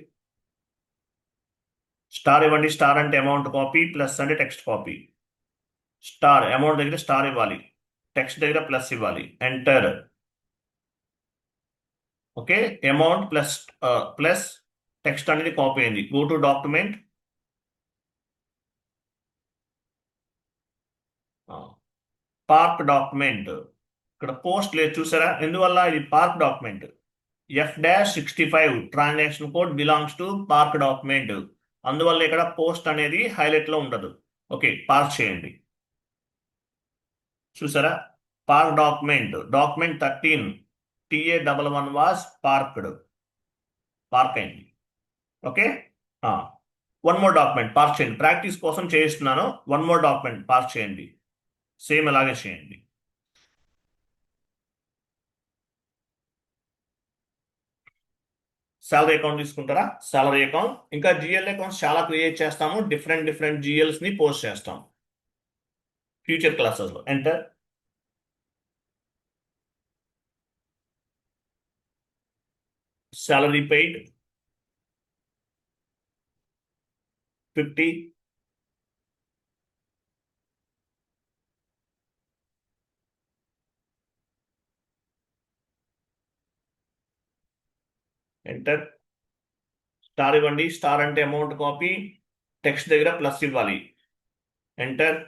స్టార్ ఇవ్వండి. స్టార్ అంటే అమౌంట్ కాపీ, ప్లస్ అంటే టెక్స్ట్ కాపీ. స్టార్ అమౌంట్ దగ్గర స్టార్ ఇవ్వాలి, టెక్స్ట్ దగ్గర ప్లస్ ఇవ్వాలి. Enter. Okay, amount plus text అనేది కాపీ అయింది. Go to document. Park document ఇక్కడ పోస్ట్ లేదు చూసారా, ఎందువల్ల, ఇది park document. F-65 transaction code belongs to park document, అందువల్ల ఇక్కడ పోస్ట్ అనేది హైలైట్ లో ఉండదు. ఓకే, పార్క్ చేయండి. చూసారా, park document 13 TA11 was parked, park అయింది. Okay, one more document park చేయండి. ప్రాక్టీస్ కోసం చేయిస్తున్నాను. వన్ మోర్ డాక్యుమెంట్ పార్క్ చేయండి, సేమ్ అలాగే చేయండి. సాలరీ అకౌంట్ తీసుకుంటారా, సాలరీ అకౌంట్. ఇంకా జిఎల్ అకౌంట్స్ చాలా క్రియేట్ చేస్తాము, డిఫరెంట్ జిఎల్స్ ని పోస్ట్ చేస్తాం ఫ్యూచర్ క్లాసెస్ లో. Enter. Salary paid 50. Enter. Star ఇవ్వండి. స్టార్ అంటే అమౌంట్ కాపీ, టెక్స్ట్ దగ్గర ప్లస్ ఇవ్వాలి. ఎంటర్.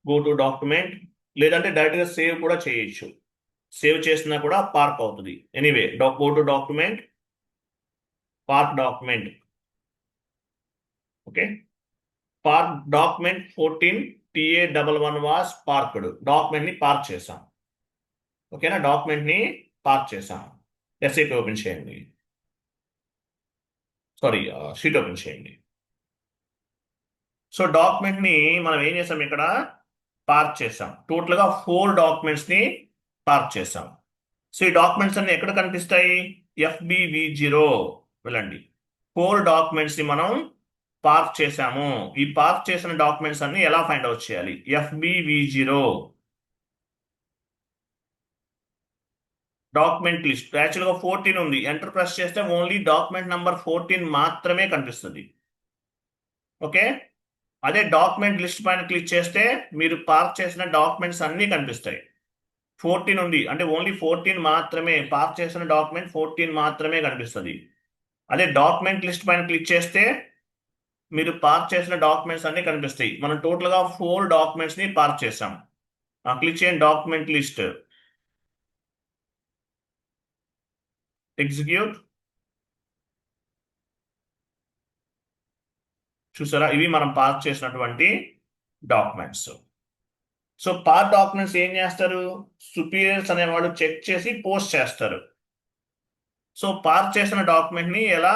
గో టు డాక్యుమెంట్, లేదంటే డైరెక్ట్ గా సేవ్ కూడా చేయొచ్చు, సేవ్ చేసినా కూడా పార్క్ అవుతుంది. Anyway, go to document, park document. Okay, park document 14 TA11 was parked. Document ని పార్క్ చేసాం. ఓకేనా, డాక్యుమెంట్ ని పార్క్ చేసాం. ఎస్ఐపి ఓపెన్ చేయండి, షీట్ ఓపెన్ చేయండి. సో డాక్యుమెంట్ ని మనం ఏం చేసాం, ఇక్కడ పార్క్ చేసాం. టోటల్ గా 4 డాక్యుమెంట్స్ ని పార్క్ చేసాం. సో ఈ డాక్యుమెంట్స్ అన్ని ఎక్కడ కనిపిస్తాయి, FBV0 వెళ్ళండి. 4 డాక్యుమెంట్స్ ని మనం పార్క్ చేసాము. ఈ పార్క్ చేసిన డాక్యుమెంట్స్ అన్ని ఎలా ఫైండ్ అవుట్ చేయాలి, FBV0 డాక్యుమెంట్ లిస్ట్. యాక్చువల్గా 14 ఉంది, ఎంటర్ ప్రెస్ చేస్తే ఓన్లీ డాక్యుమెంట్ నంబర్ 14 మాత్రమే కనిపిస్తుంది. ఓకే, అదే డాక్యుమెంట్ లిస్ట్ పైన క్లిక్ చేస్తే మీరు పార్క్ చేసిన డాక్యుమెంట్స్ అన్నీ కనిపిస్తాయి. 14 ఉంది అంటే ఓన్లీ 14 మాత్రమే పాస్ చేసిన డాక్యుమెంట్ 14 మాత్రమే కనిపిస్తుంది. అదే డాక్యుమెంట్ లిస్ట్ పైన క్లిక్ చేస్తే మీరు పార్క్ చేసిన డాక్యుమెంట్స్ అన్ని కనిపిస్తాయి. మనం టోటల్గా 4 డాక్యుమెంట్స్ని పార్క్ చేసాం. క్లిక్ చేయండి డాక్యుమెంట్ లిస్ట్, ఎగ్జిక్యూట్. చూసారా, ఇవి మనం పార్క్ చేసినటువంటి డాక్యుమెంట్స్. సో పార్క్ డాక్యుమెంట్స్ ఏం చేస్తారు, సుపీరియర్స్ అనేవాళ్ళు చెక్ చేసి పోస్ట్ చేస్తారు. సో పార్క్ చేసిన డాక్యుమెంట్ని ఎలా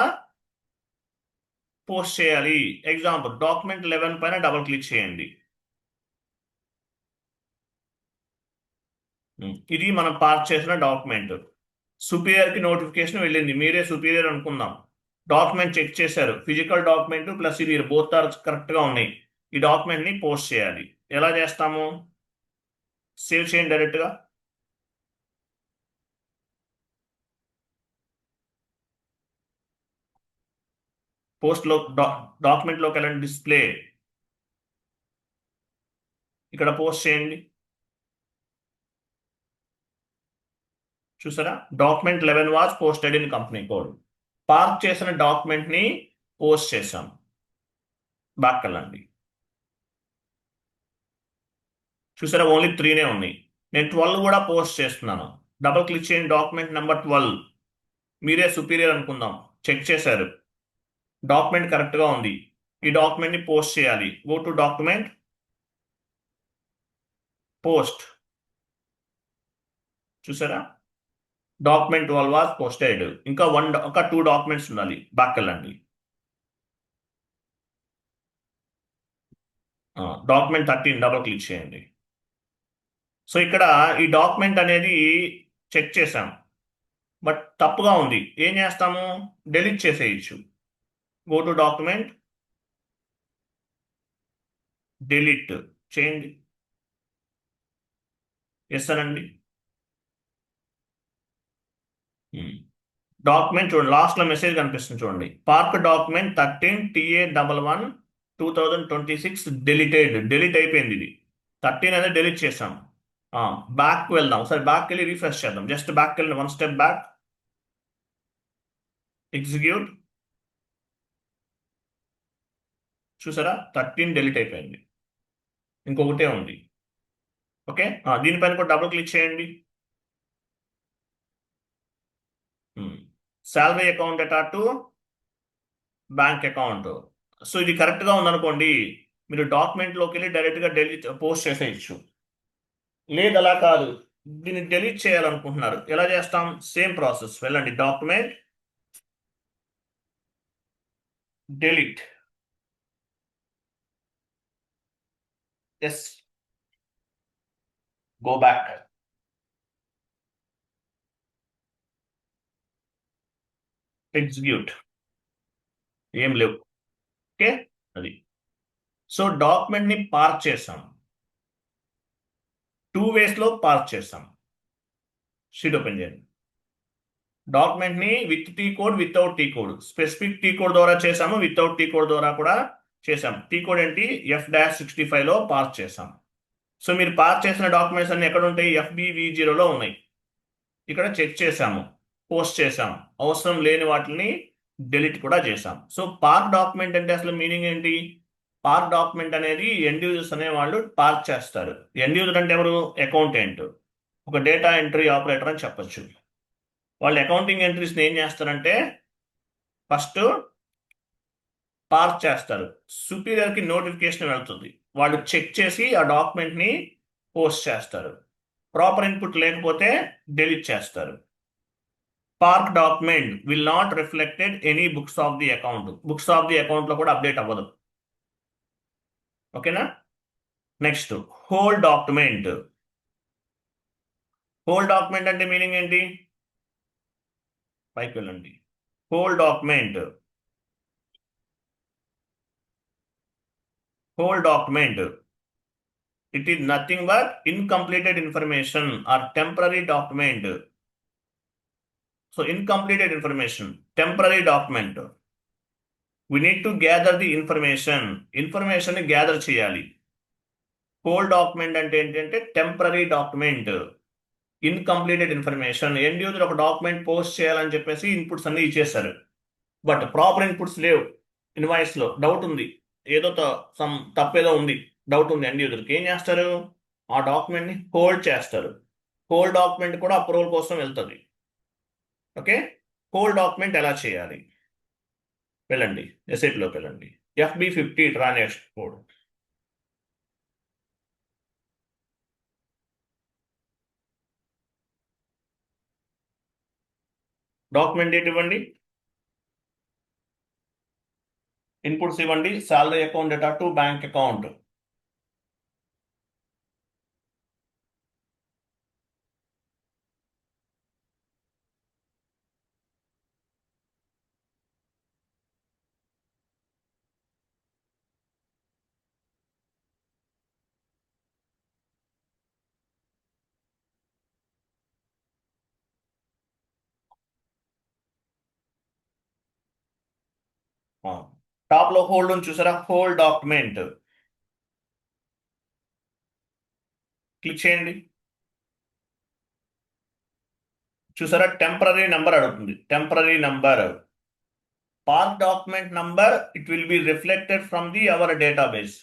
పోస్ట్ చేయాలి, ఎగ్జాంపుల్ డాక్యుమెంట్ 11 పైన డబుల్ క్లిక్ చేయండి. ఇది మనం పార్క్ చేసిన డాక్యుమెంట్. సుపీరియర్కి నోటిఫికేషన్ వెళ్ళింది, మీరే సుపీరియర్ అనుకుందాం. డాక్యుమెంట్ చెక్ చేశారు, ఫిజికల్ డాక్యుమెంట్ ప్లస్ ఇది బోత్ ఆర్ కరెక్ట్గా ఉన్నాయి. ఈ డాక్యుమెంట్ని పోస్ట్ చేయాలి. ఎలా చేస్తాము, సేవ్ చేయండి డైరెక్ట్గా. పోస్ట్లో డాక్యుమెంట్లోకి వెళ్ళండి, డిస్ప్లే, ఇక్కడ పోస్ట్ చేయండి. చూసారా, document 11 was posted in company code. Park చేసిన డాక్యుమెంట్ని పోస్ట్ చేసాం. బ్యాక్ వెళ్ళండి. చూసారా, ఓన్లీ 3నే ఉన్నాయి. నేను 12 కూడా పోస్ట్ చేస్తున్నాను. డబుల్ క్లిక్ చేయండి డాక్యుమెంట్ నెంబర్ 12. మీరే సుపీరియర్ అనుకుందాం, చెక్ చేశారు, డాక్యుమెంట్ కరెక్ట్గా ఉంది. ఈ డాక్యుమెంట్ని పోస్ట్ చేయాలి. Go to document, post. చూసారా, డాక్యుమెంట్ 12 వాజ్ పోస్టెడ్. ఇంకా 2 డాక్యుమెంట్స్ ఉండాలి. బ్యాక్ వెళ్ళండి. డాక్యుమెంట్ 13 డబుల్ క్లిక్ చేయండి. సో ఇక్కడ ఈ డాక్యుమెంట్ అనేది చెక్ చేసాం, బట్ తప్పుగా ఉంది. ఏం చేస్తాము, డెలీట్ చేసేయచ్చు. గో టు డాక్యుమెంట్, డిలీట్ చేయండి. ఎస్ అనండి. డాక్యుమెంట్ చూడండి, లాస్ట్లో మెసేజ్ కనిపిస్తుంది చూడండి, పార్క్ డాక్యుమెంట్ 13 TA11 2026 డిలీట్ అయిపోయింది. ఇది 13 అనేది డిలీట్ చేసాం. బ్యాక్ వెళ్దాం, ఒకసారి బ్యాక్ వెళ్ళి రీఫ్రెష్ చేద్దాం. జస్ట్ బ్యాక్ వెళ్ళి 1 స్టెప్ బ్యాక్, ఎగ్జిక్యూట్. చూసారా, 13 డిలీట్ అయిపోయింది, ఇంకొకటే ఉంది. ఓకే, దీనిపైన కూడా డబుల్ క్లిక్ చేయండి. శాలరీ అకౌంట్ ఎటా టు బ్యాంక్ అకౌంట్. సో ఇది కరెక్ట్గా ఉందనుకోండి, మీరు డాక్యుమెంట్లోకి వెళ్ళి డైరెక్ట్గా డెలీట్ పోస్ట్ చేసేయచ్చు. లేదు అలా కాదు, దీన్ని డెలీట్ చేయాలనుకుంటున్నారు, ఎలా చేస్తాం, సేమ్ ప్రాసెస్. వెళ్ళండి document, delete, yes, go back, execute. ఏం లేవు. ఓకే, అది. సో డాక్యుమెంట్ని పార్క్ చేసాం, 2 వేస్లో పార్క్ చేసాం. షీట్ ఓపెన్ చేయండి. డాక్యుమెంట్ని with T code, without T code, specific T code ద్వారా చేసాము, వితౌట్ టీ కోడ్ ద్వారా కూడా చేసాం. టీ కోడ్ ఏంటి, F-65లో పార్క్ చేసాం. సో మీరు పార్క్ చేసిన డాక్యుమెంట్స్ అన్ని ఎక్కడ ఉంటాయి, FBV0లో ఉన్నాయి. ఇక్కడ చెక్ చేసాము, పోస్ట్ చేసాం, అవసరం లేని వాటిని డిలీట్ కూడా చేసాం. సో పార్క్ డాక్యుమెంట్ అంటే అసలు మీనింగ్ ఏంటి, పార్క్ డాక్యుమెంట్ అనేది ఎండ్ యూజర్స్ అనే వాళ్ళు పార్క్ చేస్తారు. ఎండ్ యూజర్ అంటే ఎవరు, అకౌంటెంట్, ఒక డేటా ఎంట్రీ ఆపరేటర్ అని చెప్పొచ్చు. వాళ్ళు అకౌంటింగ్ ఎంట్రీస్ని ఏం చేస్తారంటే ఫస్ట్ పార్క్ చేస్తారు, సుపీరియర్కి నోటిఫికేషన్ వెళ్తుంది, వాళ్ళు చెక్ చేసి ఆ డాక్యుమెంట్ని పోస్ట్ చేస్తారు. ప్రాపర్ ఇన్పుట్ లేకపోతే డిలీట్ చేస్తారు. Park document will not reflected any books of the account. Books of the అకౌంట్లో కూడా అప్డేట్ అవ్వదు. ఓకేనా. Next whole document. Whole document అంటే మీనింగ్ ఏంటి, పైకి వెళ్ళండి. Whole document, whole document, it is nothing but incompleted information or temporary document. So incompleted information, temporary document, we need to gather the information ని gather చేయాలి. Whole document అంటే ఏంటంటే temporary document. Incompleted information. End user ఒక document post చేయాలని చెప్పేసి inputs అన్ని ఇచ్చేస్తారు, but proper inputs లేవు. ఇన్వాయిస్ లో డౌట్ ఉంది, ఏదో సమ్ తప్పేదో ఉంది, డౌట్ ఉంది. ఎండ్ యూజర్కి ఏం చేస్తారు, ఆ డాక్యుమెంట్ ని హోల్డ్ చేస్తారు. హోల్డ్ డాక్యుమెంట్ కూడా అప్రూవల్ కోసం వెళ్తుంది. ఓకే, హోల్డ్ డాక్యుమెంట్ ఎలా చేయాలి, వెళ్ళండి ఎస్ఐపిలోకి వెళ్ళండి. FB50 transaction code. Document date ఇవ్వండి, ఇన్పుట్స్ ఇవ్వండి. Salary account data to bank account. Top లో హోల్డ్ ఉంది చూసారా, హోల్డ్ డాక్యుమెంట్ క్లిక్ చేయండి. చూసారా, టెంపరరీ నంబర్ అడుగుతుంది, temporary number. Park document number it will be reflected from the our database.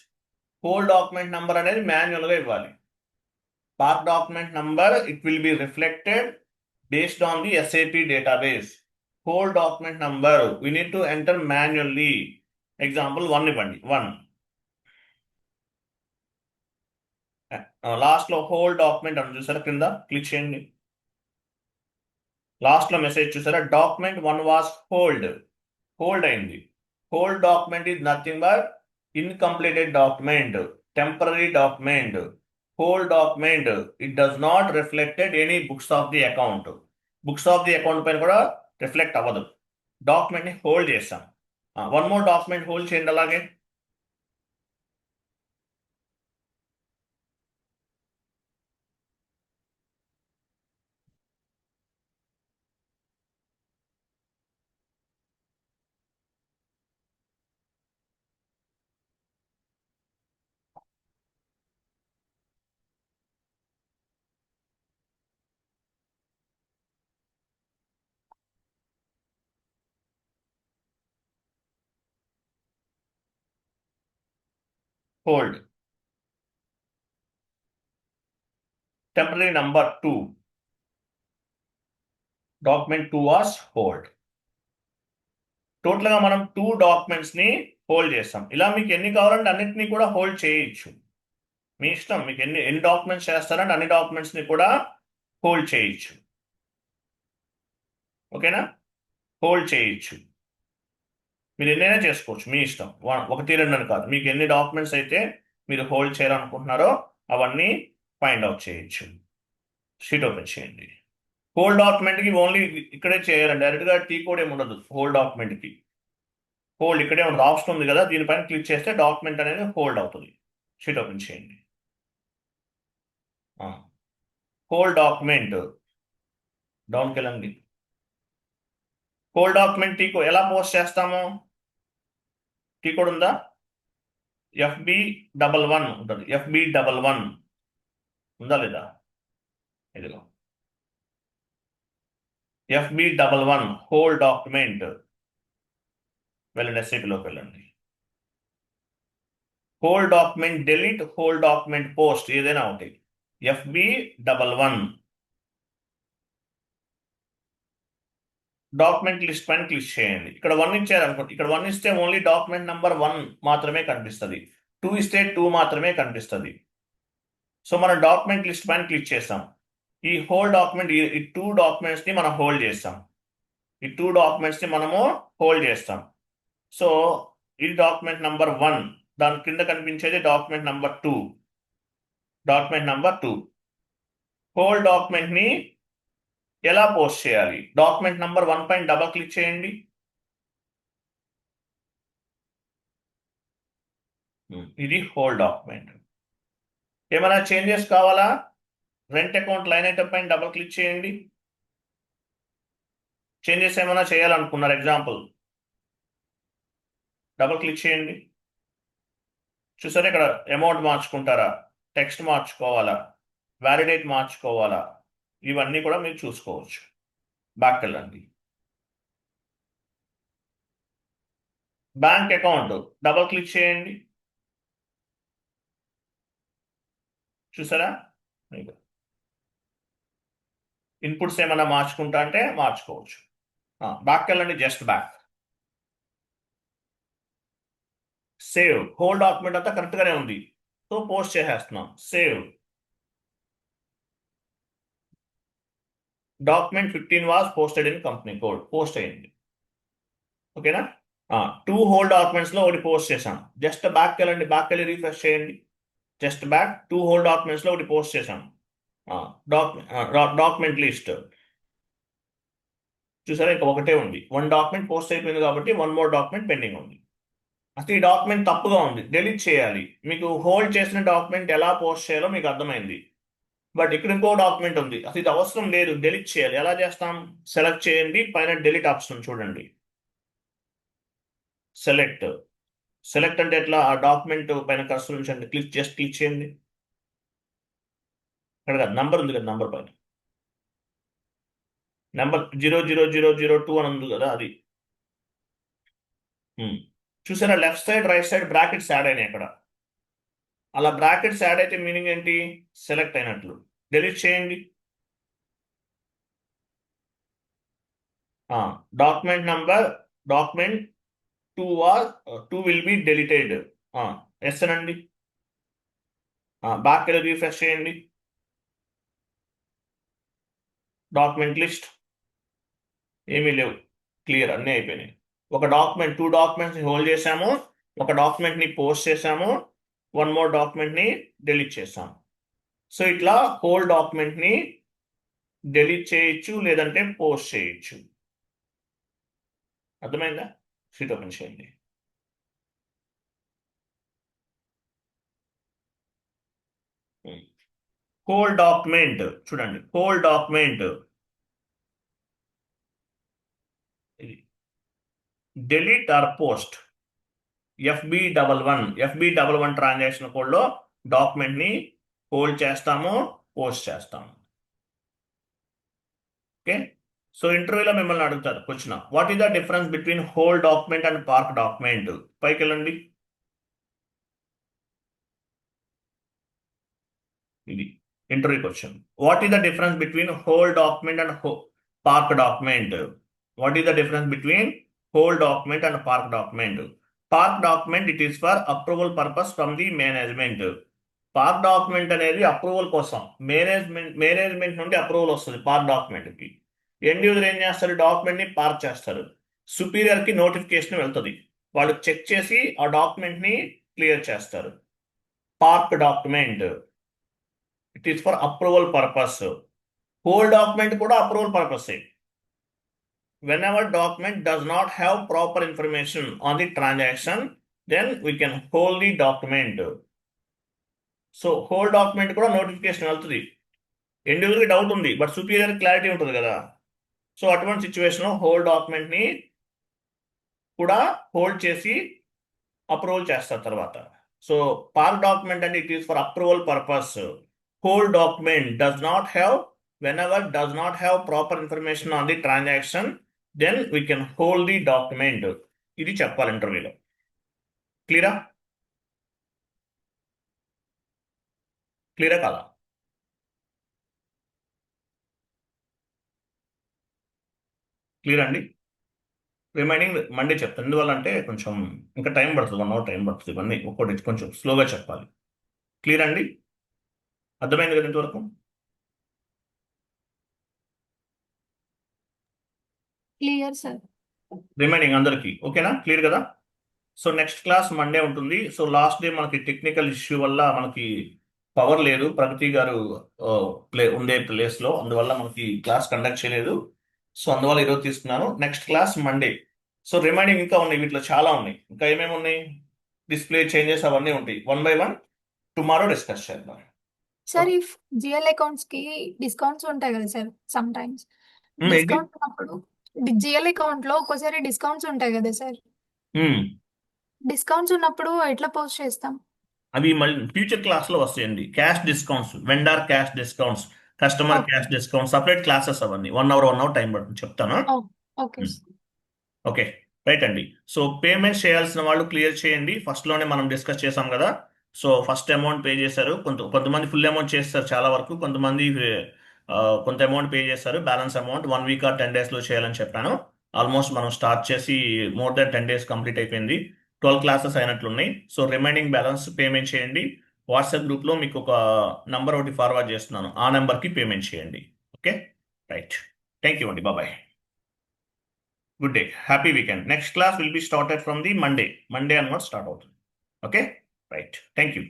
Hold document number అనేది manual గా ఇవ్వాలి. Park document number it will be reflected based on the SAP database. Hold document number we need to enter manually. Example 1 ఇవ్వండి, 1. Last లో hold document అని చూసారా, కింద click చేయండి. Last లో మెసేజ్ చూసారా, డాక్యుమెంట్ 1 వాస్ హోల్డ్ అయింది. Hold document is nothing but incompleted document, temporary document. Hold document it does not reflected any books of the account. Books of the account పైన కూడా reflect అవ్వదు. Document ని hold చేస్తాం. 1 more document hold చేయండి అలాగే. Hold temporary number 2, document 2 was hold. Total గా మనం 2 documents ని హోల్డ్ చేస్తాం. ఇలా మీకు ఎన్ని కావాలంటే అన్నిటినీ కూడా హోల్డ్ చేయొచ్చు, మీ ఇష్టం. మీకు ఎన్ని డాక్యుమెంట్స్ చేస్తారంటే అన్ని డాక్యుమెంట్స్ ని కూడా హోల్డ్ చేయొచ్చు. ఓకేనా, హోల్డ్ చేయొచ్చు. మీరు ఎన్నైనా చేసుకోవచ్చు, మీ ఇష్టం. 1, 2 అని కాదు, మీకు ఎన్ని డాక్యుమెంట్స్ అయితే మీరు హోల్డ్ చేయాలనుకుంటున్నారో అవన్నీ ఫైండ్ అవుట్ చేయొచ్చు. షీట్ ఓపెన్ చేయండి. హోల్డ్ డాక్యుమెంట్ కి ఓన్లీ ఇక్కడే చేయాలండి, డైరెక్ట్ గా టీ కోడ్ ఏమి ఉండదు. హోల్డ్ డాక్యుమెంట్ కి హోల్డ్ ఇక్కడే ఉంది, ఆప్షన్ ఉంది కదా, దీనిపైన క్లిక్ చేస్తే డాక్యుమెంట్ అనేది హోల్డ్ అవుతుంది. షీట్ ఓపెన్ చేయండి. హోల్డ్ డాక్యుమెంట్ డౌన్కి వెళ్ళండి. హోల్డ్ డాక్యుమెంట్ టీ కోడ్ ఎలా పోస్ట్ చేస్తాము, టీ కోడ్ ఉందా, FB11 ఉంటుంది. FB11 ఉందా లేదా, ఇదిగో FB11 హోల్డ్ డాక్యుమెంట్. వెళ్ళండి SAPలోకి వెళ్ళండి. Hold document delete, hold document post, ఏదైనా ఒకటి. FB11 డాక్యుమెంట్ లిస్ట్ పైన క్లిక్ చేయండి. ఇక్కడ 1 ఇచ్చారనుకోండి, ఇక్కడ 1 ఇస్తే ఓన్లీ డాక్యుమెంట్ నంబర్ 1 మాత్రమే కనిపిస్తుంది. 2 ఇస్తే 2 మాత్రమే కనిపిస్తుంది. సో మనం డాక్యుమెంట్ లిస్ట్ పైన క్లిక్ చేస్తాం. ఈ హోల్డ్ డాక్యుమెంట్, ఈ 2 డాక్యుమెంట్స్ ని మనం హోల్డ్ చేస్తాం. ఈ 2 డాక్యుమెంట్స్ ని మనము హోల్డ్ చేస్తాం. సో ఇది డాక్యుమెంట్ నంబర్ 1, దాని కింద కనిపించేది document number 2. Document number 2 hold document ని ఎలా పోస్ట్ చేయాలి, డాక్యుమెంట్ నంబర్ 1 పైన డబల్ క్లిక్ చేయండి. ఇది హోల్డ్ డాక్యుమెంట్. ఏమైనా చేంజెస్ కావాలా, రెంట్ అకౌంట్ లైన్ ఐటమ్ పైన డబల్ క్లిక్ చేయండి. చేంజెస్ ఏమైనా చేయాలనుకున్నారు, ఎగ్జాంపుల్ డబల్ క్లిక్ చేయండి. చూసారా, ఇక్కడ అమౌంట్ మార్చుకుంటారా, టెక్స్ట్ మార్చుకోవాలా, వ్యాలిడేట్ మార్చుకోవాలా, ఇవన్నీ కూడా మీరు చూసుకోవచ్చు. బ్యాక్ వెళ్ళండి. బ్యాంక్ అకౌంట్ డబుల్ క్లిక్ చేయండి. చూసారా? ఇన్పుట్స్ ఏమైనా మార్చుకుంటా అంటే మార్చుకోవచ్చు. బ్యాక్ వెళ్ళండి, just back. Save. Whole document అంతా కరెక్ట్గానే ఉంది, సో పోస్ట్ చేసేస్తున్నాం. Save. Document 15 was posted in company code. Post అయ్యింది. ఓకేనా? 2 హోల్ డాక్యుమెంట్స్లో ఒకటి పోస్ట్ చేశాం. జస్ట్ బ్యాక్ వెళ్ళండి, బ్యాక్ వెళ్ళి రీఫ్రెష్ చేయండి. Just back. 2 హోల్ డాక్యుమెంట్స్లో ఒకటి పోస్ట్ చేశాం. డాక్యుమెంట్ లిస్ట్ చూసారా? ఇంకా ఒకటే ఉంది. 1 డాక్యుమెంట్ పోస్ట్ అయిపోయింది కాబట్టి 1 మోర్ డాక్యుమెంట్ పెండింగ్ ఉంది. అసలు ఈ డాక్యుమెంట్ తప్పుగా ఉంది, డెలీట్ చేయాలి. మీకు హోల్డ్ చేసిన డాక్యుమెంట్ ఎలా పోస్ట్ చేయాలో మీకు అర్థమైంది. బట్ ఇక్కడ ఇంకో డాక్యుమెంట్ ఉంది, అసలు ఇది అవసరం లేదు, డెలీట్ చేయాలి. ఎలా చేస్తాం? సెలెక్ట్ చేయండి, పైన డెలీట్ ఆప్షన్ చూడండి. సెలెక్ట్. సెలెక్ట్ అంటే ఎట్లా? ఆ డాక్యుమెంట్ పైన కర్సర్ ఉంచండి, క్లిక్ చేయండి. ఇక్కడ కదా నంబర్ ఉంది కదా, నంబర్ పైన నెంబర్ 00002 అని ఉంది కదా, అది. చూసారా? Left side right side brackets add అయినాయి అక్కడ. అలా బ్రాకెట్స్ యాడ్ అయితే మీనింగ్ ఏంటి? సెలెక్ట్ అయినట్లు. డెలీట్ చేయండి. Document number document 2 will be deleted. Yes అనండి. బ్యాక్ వెళ్ళి రీఫ్రెష్ చేయండి. డాక్యుమెంట్ లిస్ట్ ఏమీ లేవు, క్లియర్, అన్నీ అయిపోయినాయి. ఒక డాక్యుమెంట్ 2 డాక్యుమెంట్స్ హోల్డ్ చేసాము, ఒక డాక్యుమెంట్ని పోస్ట్ చేసాము, 1 మోర్ డాక్యుమెంట్ని డెలీట్ చేసాము. సో ఇట్లా హోల్ డాక్యుమెంట్ని డెలీట్ చేయొచ్చు, లేదంటే పోస్ట్ చేయొచ్చు. అర్థమైందా? షీట్ ఓపెన్ చేయండి. హోల్ డాక్యుమెంట్ చూడండి. హోల్ డాక్యుమెంట్ ఇది delete or post. FB11 transaction కోడ్లో డాక్యుమెంట్ని హోల్డ్ చేస్తాము, పోస్ట్ చేస్తాము. ఓకే. సో ఇంటర్వ్యూలో మిమ్మల్ని అడుగుతారు question, what is the difference between whole document and park document? పైకి వెళ్ళండి. ఇది interview question. What is the difference between whole document and park document? What is the difference between whole document and park document? Park document it is for approval purpose from the management. Park document అనేది approval కోసం, management నుండి approval వస్తుంది park డాక్యుమెంట్కి. End user ఏం చేస్తారు? డాక్యుమెంట్ని park చేస్తారు. సుపీరియర్కి notification వెళ్తుంది, వాళ్ళు check చేసి ఆ డాక్యుమెంట్ని క్లియర్ చేస్తారు. Park document it is for approval purpose. Whole document కూడా approval పర్పసే. Whenever document does not have proper information on the transaction, then we can hold the document. So whole document కూడా notification వెళ్తుంది. End యూజర్కి doubt ఉంది, but superior clarity ఉంటుంది కదా. So అటువంటి సిచ్యువేషన్లో whole డాక్యుమెంట్ని కూడా hold చేసి అప్రూవల్ చేస్తారు తర్వాత. సో పార్క్ డాక్యుమెంట్ అంటే it is for approval purpose. Whole document does not have, whenever does not have proper information on the transaction, then we can hold the document. ఇది చెప్పాలి ఇంటర్వ్యూలో. క్లియరా? క్లియరా కాదా? క్లియర్ అండి. రిమైనింగ్ మండే చెప్తాను. ఎందువల్ల అంటే కొంచెం ఇంకా టైం పడుతుంది, 1 అవర్ టైం పడుతుంది. ఇవన్నీ ఒక్కొక్కటి కొంచెం స్లోగా చెప్పాలి. క్లియర్ అండి? అర్థమైంది కదా ఇంతవరకు? Clear sir. రిమైనింగ్ అందరికి ఓకేనా? క్లియర్ కదా? సో నెక్స్ట్ క్లాస్ మండే ఉంటుంది. సో లాస్ట్ డే మనకి టెక్నికల్ ఇష్యూ వల్ల మనకి పవర్ లేదు, ప్రగతి గారు ఉండే ప్లేస్లో, అందువల్ల మనకి క్లాస్ కండక్ట్ చేయలేదు. సో అందువల్ల ఈరోజు తీసుకున్నాను. Next class Monday. So remaining ఇంకా ఉన్నాయి, వీటిలో చాలా ఉన్నాయి. ఇంకా ఏమేమి ఉన్నాయి? డిస్ప్లే చేంజెస్ అవన్నీ ఉంటాయి. 1 by 1 టుమారో డిస్కస్ చేద్దాం. సార్ ఈ జిఎల్ అకౌంట్స్ కి డిస్కౌంట్స్ ఉంటాయి కదా సార్, సమ్ టైమ్స్ డిస్కౌంట్ ఉన్నప్పుడు జిఎల్ అకౌంట్ లో ఒక్కోసారి డిస్కౌంట్స్ ఉంటాయి కదా సార్, డిస్కౌంట్స్ ఉన్నప్పుడు ఎట్లా పోస్ట్ చేస్తాం? అవి మళ్ళీ ఫ్యూచర్ క్లాస్లో వస్తాయండి. Cash discounts, vendor cash discounts, customer Okay. Cash discount separate classes అవన్నీ 1 అవర్ టైం పడుతుంది చెప్తాను. Oh, okay. ఓకే రైట్ అండి. సో పేమెంట్ చేయాల్సిన వాళ్ళు క్లియర్ చేయండి. ఫస్ట్లోనే మనం డిస్కస్ చేసాం కదా. సో ఫస్ట్ అమౌంట్ పే చేశారు, కొంతమంది ఫుల్ అమౌంట్ చేస్తారు చాలా వరకు, కొంతమంది కొంత అమౌంట్ పే చేస్తారు. బ్యాలెన్స్ అమౌంట్ 1 వీక్ ఆర్ 10 డేస్లో చేయాలని చెప్పాను. ఆల్మోస్ట్ మనం స్టార్ట్ చేసి మోర్ దెన్ 10 డేస్ కంప్లీట్ అయిపోయింది. 12 క్లాసెస్ అయినట్లున్నాయి. సో రిమైనింగ్ బ్యాలెన్స్ పేమెంట్ చేయండి. వాట్సాప్ గ్రూప్లో మీకు ఒక నంబర్ ఒకటి ఫార్వర్డ్ చేస్తున్నాను, ఆ నెంబర్కి పేమెంట్ చేయండి. ఓకే రైట్, థ్యాంక్ యూ అండి, bye. Good day. Happy weekend. Next class will be started from the Monday. Monday onwards start out. Okay? Right. Thank you.